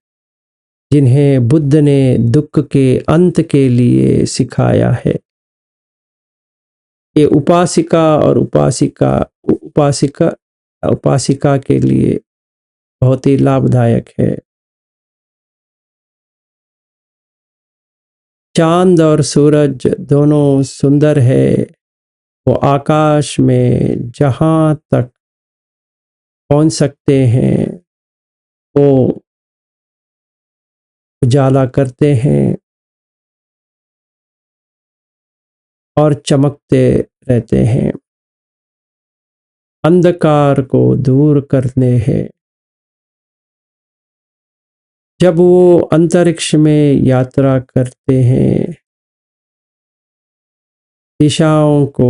जिन्हें बुद्ध ने दुख के अंत के लिए सिखाया है। ये उपासिका और उपासिका उपासिका के लिए बहुत ही लाभदायक है। चांद और सूरज दोनों सुंदर है। वो आकाश में जहाँ तक पहुँच सकते हैं, वो उजाला करते हैं और चमकते रहते हैं। अंधकार को दूर करते हैं। जब वो अंतरिक्ष में यात्रा करते हैं, दिशाओं को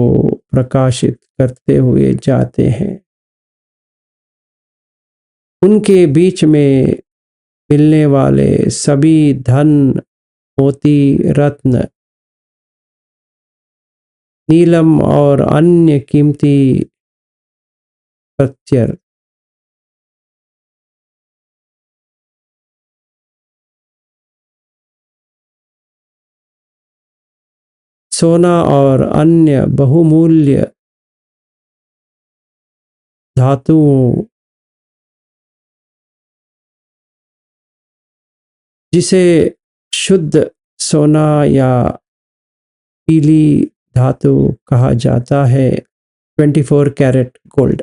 प्रकाशित करते हुए जाते हैं। उनके बीच में मिलने वाले सभी धन, मोती, रत्न, नीलम और अन्य कीमती प्रत्यय सोना और अन्य बहुमूल्य धातुओं, जिसे शुद्ध सोना या पीली धातु कहा जाता है, 24 कैरेट गोल्ड।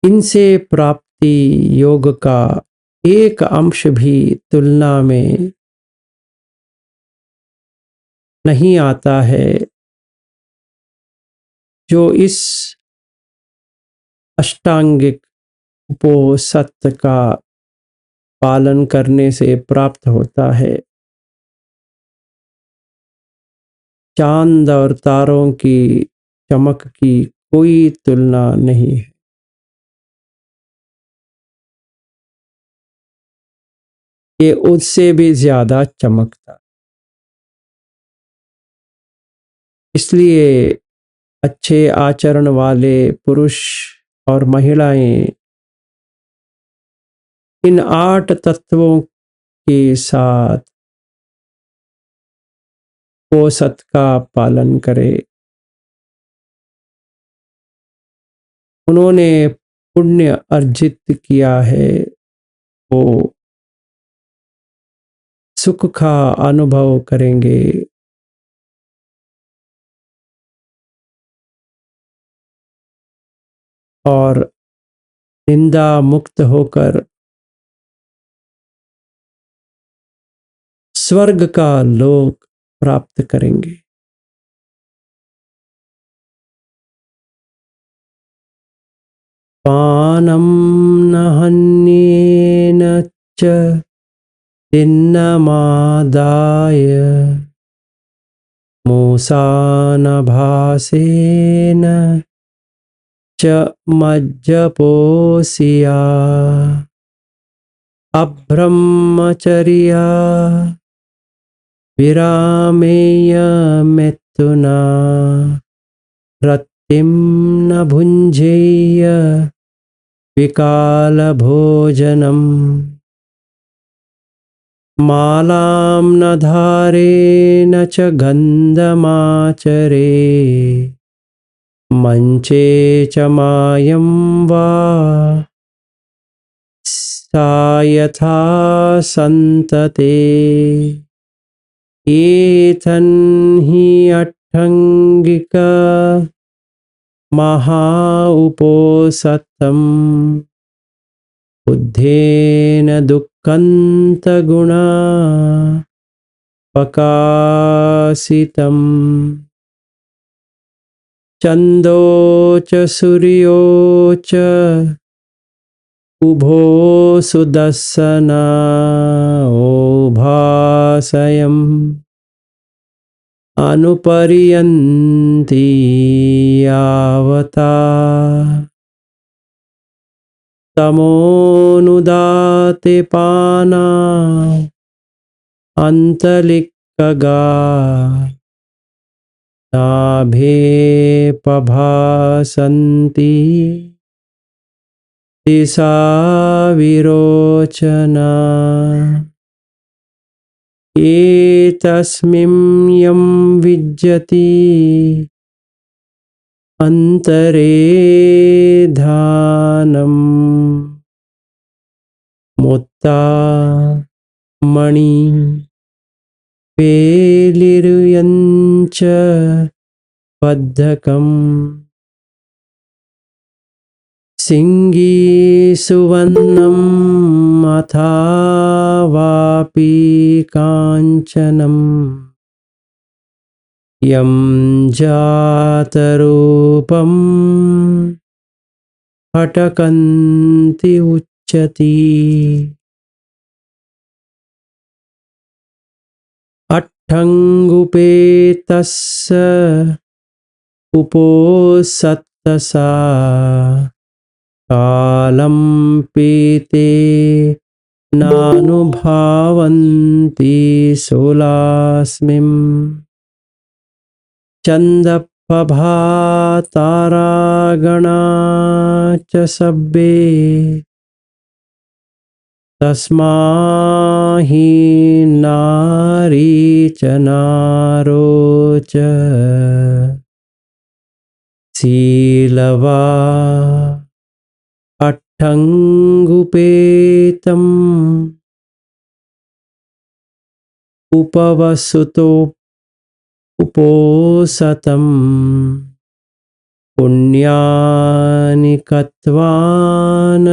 इनसे प्राप्ति योग का एक अंश भी तुलना में नहीं आता है, जो इस अष्टांगिक उपोसत का पालन करने से प्राप्त होता है। चांद और तारों की चमक की कोई तुलना नहीं है। ये उससे भी ज्यादा चमकता। इसलिए अच्छे आचरण वाले पुरुष और महिलाएं इन 8 तत्वों के साथ उपोसत का पालन करें। उन्होंने पुण्य अर्जित किया है, वो सुख का अनुभव करेंगे। और निंदा मुक्त होकर स्वर्ग का लोक प्राप्त करेंगे। पानम न हन्येन च तिन्नमादाय मूसानभासेन च मज्जपोषिया अब्रह्मचर्या विरामेय मिथुना रत्तिं न भुञ्जेय विकालभोजनम् मालां न धारेण च गन्धमाचरे मंचे च मायं वा यथा सन्तते एतन् हि अट्ठङ्गिक महा उपोसतम् बुद्धेन दुःखन्तगुणा प्रकाशितम् चन्दो च सूर्यो च उभो सुदर्शना भासयम् अनुपर्यन्ति यावता तमोनुदाते पाना अन्तलिक्कगा नाभे प्रभासन्ति दिशा विरोचना एतस्मिन् यं विज्जति अन्तरे ध्यानम् मुत्ता मणि पेलिर्यञ्च बद्धकम् सिंगी सुवर्णम् अथा वापि काञ्चनम् यं जातरूपम् फटकन्ति उच्यति अट्ठङ्गुपेतस्य उपोसत्तसा कालं पीते नानुभावन्ति सोलास्मिन् चन्दप्रभा तारागणा च सब्बे तस्मा हि नारी च नारो च शीलवा अट्ठङ्गुपेतम् उपवसुतो उपोसतम् पुण्यानि कृत्वान्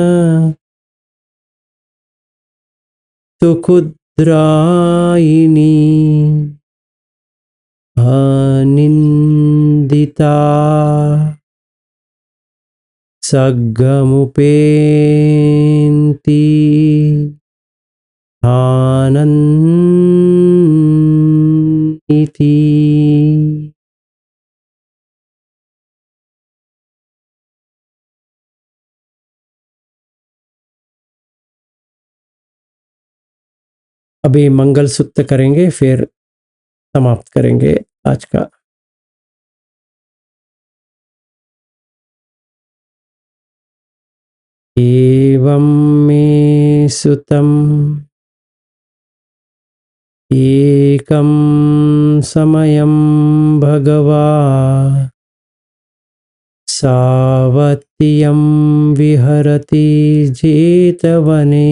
सुखुद्रायिणी अनिन्दिता सग्गमुपेन्ति आनन्दिति। अभी मंगल सूत्र करेंगे फिर समाप्त करेंगे आज का। एवं मे सुतम् एकं समयं भगवा सावत्यं विहरति जेतवने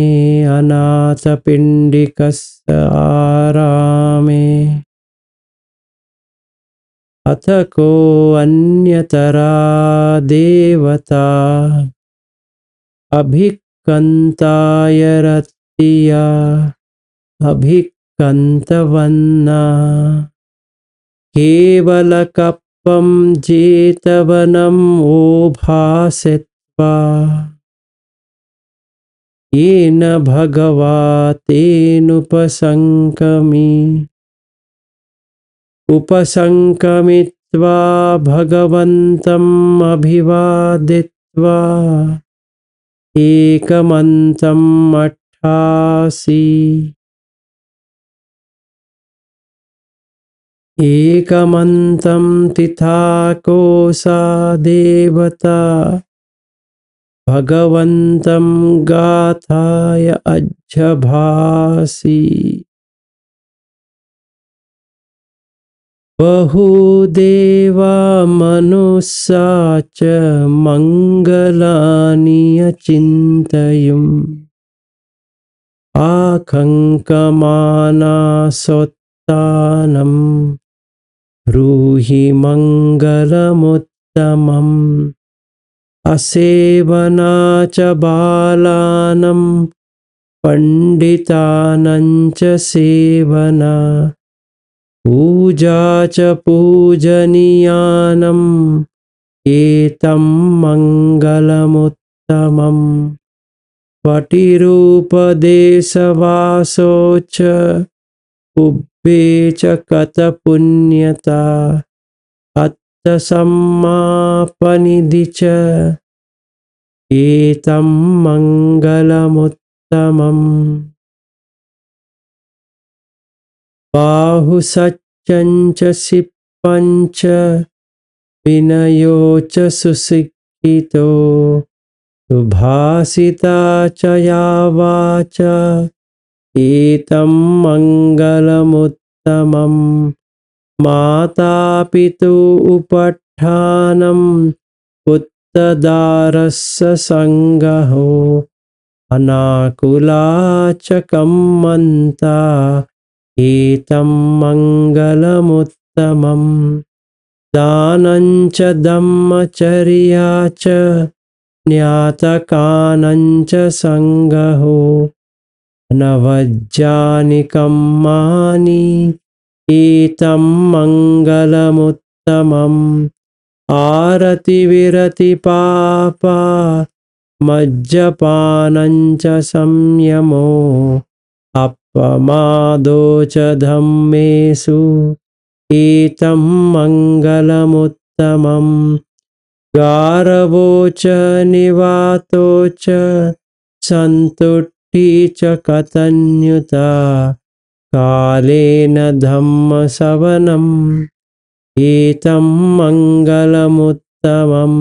अनाथपिण्डिकस्य आरामे अथ को अन्यतरा देवता अभिक्कन्ताय रत्या अभिक्कन्तवन्ना केवलकप्पं जेतवनम् ओभासित्वा येन भगवा उपसङ्कमित्वा भगवन्तम् अभिवादित्वा एकमन्तम् 88 एकमन्तं तिथा कोसा देवता भगवन्तं गाथाय अज्जभासि बहुदेवा मनुष्या च मङ्गलानि अचिन्तयम् आखङ्कमानासोत्तानं ब्रूहि मङ्गलमुत्तमम् असेवना च बालानं पण्डितानं च सेवना पूजा च पूजनीयानम् एतं मङ्गलमुत्तमम् पटिरूपदेशवासो च उभे च कतपुण्यता अत्तसम्मापनिधि च एतं मङ्गलमुत्तमम् बाहुसत्यं च सिप्पं च विनयो च सुशिक्षितो सुभाषिता च या वाचा एतं मङ्गलमुत्तमम् मातापितु उपट्ठानं पुत्रदारस्य सङ्गहो अनाकुला च कम्मन्ता एतं मङ्गलमुत्तमम् दानं च धम्मचर्या च ज्ञातकानं च सङ्गहो नवज्जानि कम्मानि एतं मङ्गलमुत्तमम् आरतिविरतिपापा मज्जपानं च संयमो अपमादो च धम्मेषु एतं मङ्गलमुत्तमम् गारवो च निवातो च सन्तुष्टि च कथन्युता कालेन धम्मश्रवणम् एतं मङ्गलमुत्तमम्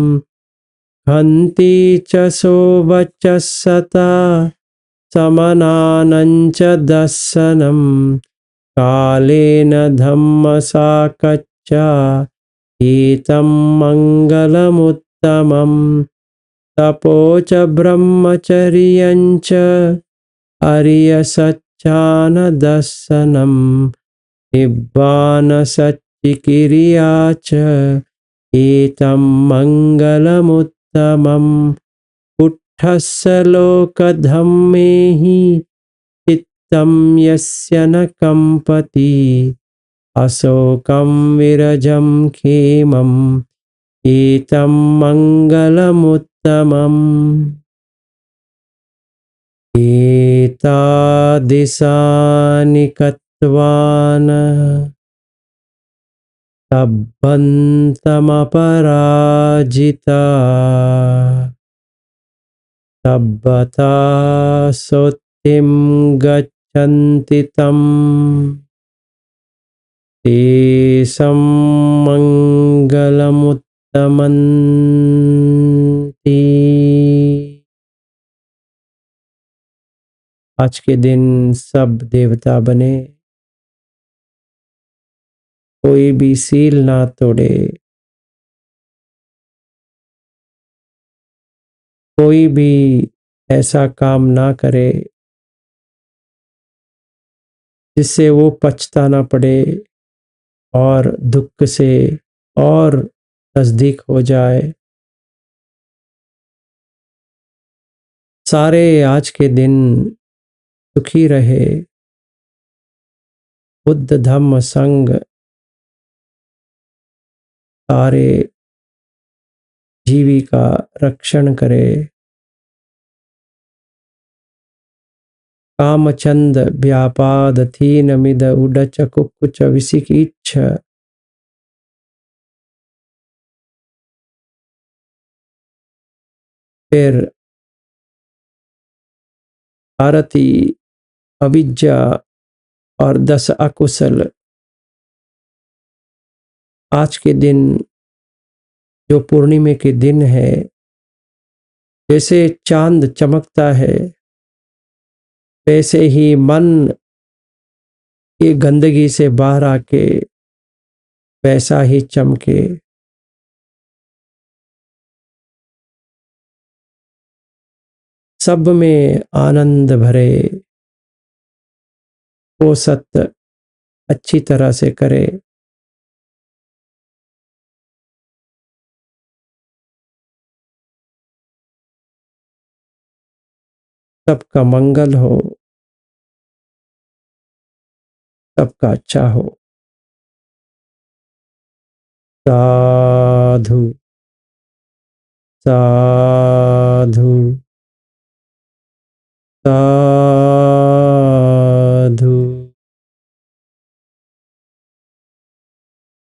हन्ति च सोवचस्सता समनानं च दर्शनं कालेन धम्मसाकच्चा एतं मङ्गलमुत्तमम् तपो च ब्रह्मचर्यं च आर्यसत्यानदर्शनं निब्बानसच्चिकिर्या च एतं मङ्गलमुत्तमम् पुट्ठस्य लोकधर्मैः चित्तं यस्य न कम्पति अशोकं विरजं क्षेमम् एतं मङ्गलमुत्तमम् एतादृशानि कत्वान तब्बन्तमपराजिता तब्बता सोत्तिं गच्छन्ति तं तेषां मङ्गलमुत्तमन्ति। आज के दिन सब देवता बने, कोई भी सील ना तोड़े, कोई भी ऐसा काम ना करे जिससे वो पछताना पड़े और दुख से और नजदीक हो जाए। सारे आज के दिन सुखी रहे, बुद्ध धम्म संग सारे जीवी का रक्षण करे। कामचंद व्यापाद थीन मिद उडच कुकुच विसिकीच्छ फिर आरती अविद्या और 10 अकुशल। आज के दिन जो पूर्णिमा के दिन है, जैसे चांद चमकता है वैसे ही मन की गंदगी से बाहर आके वैसा ही चमके। सब में आनंद भरे, वो सत्य अच्छी तरह से करे। सबका मंगल हो, सबका अच्छा हो। साधु साधु।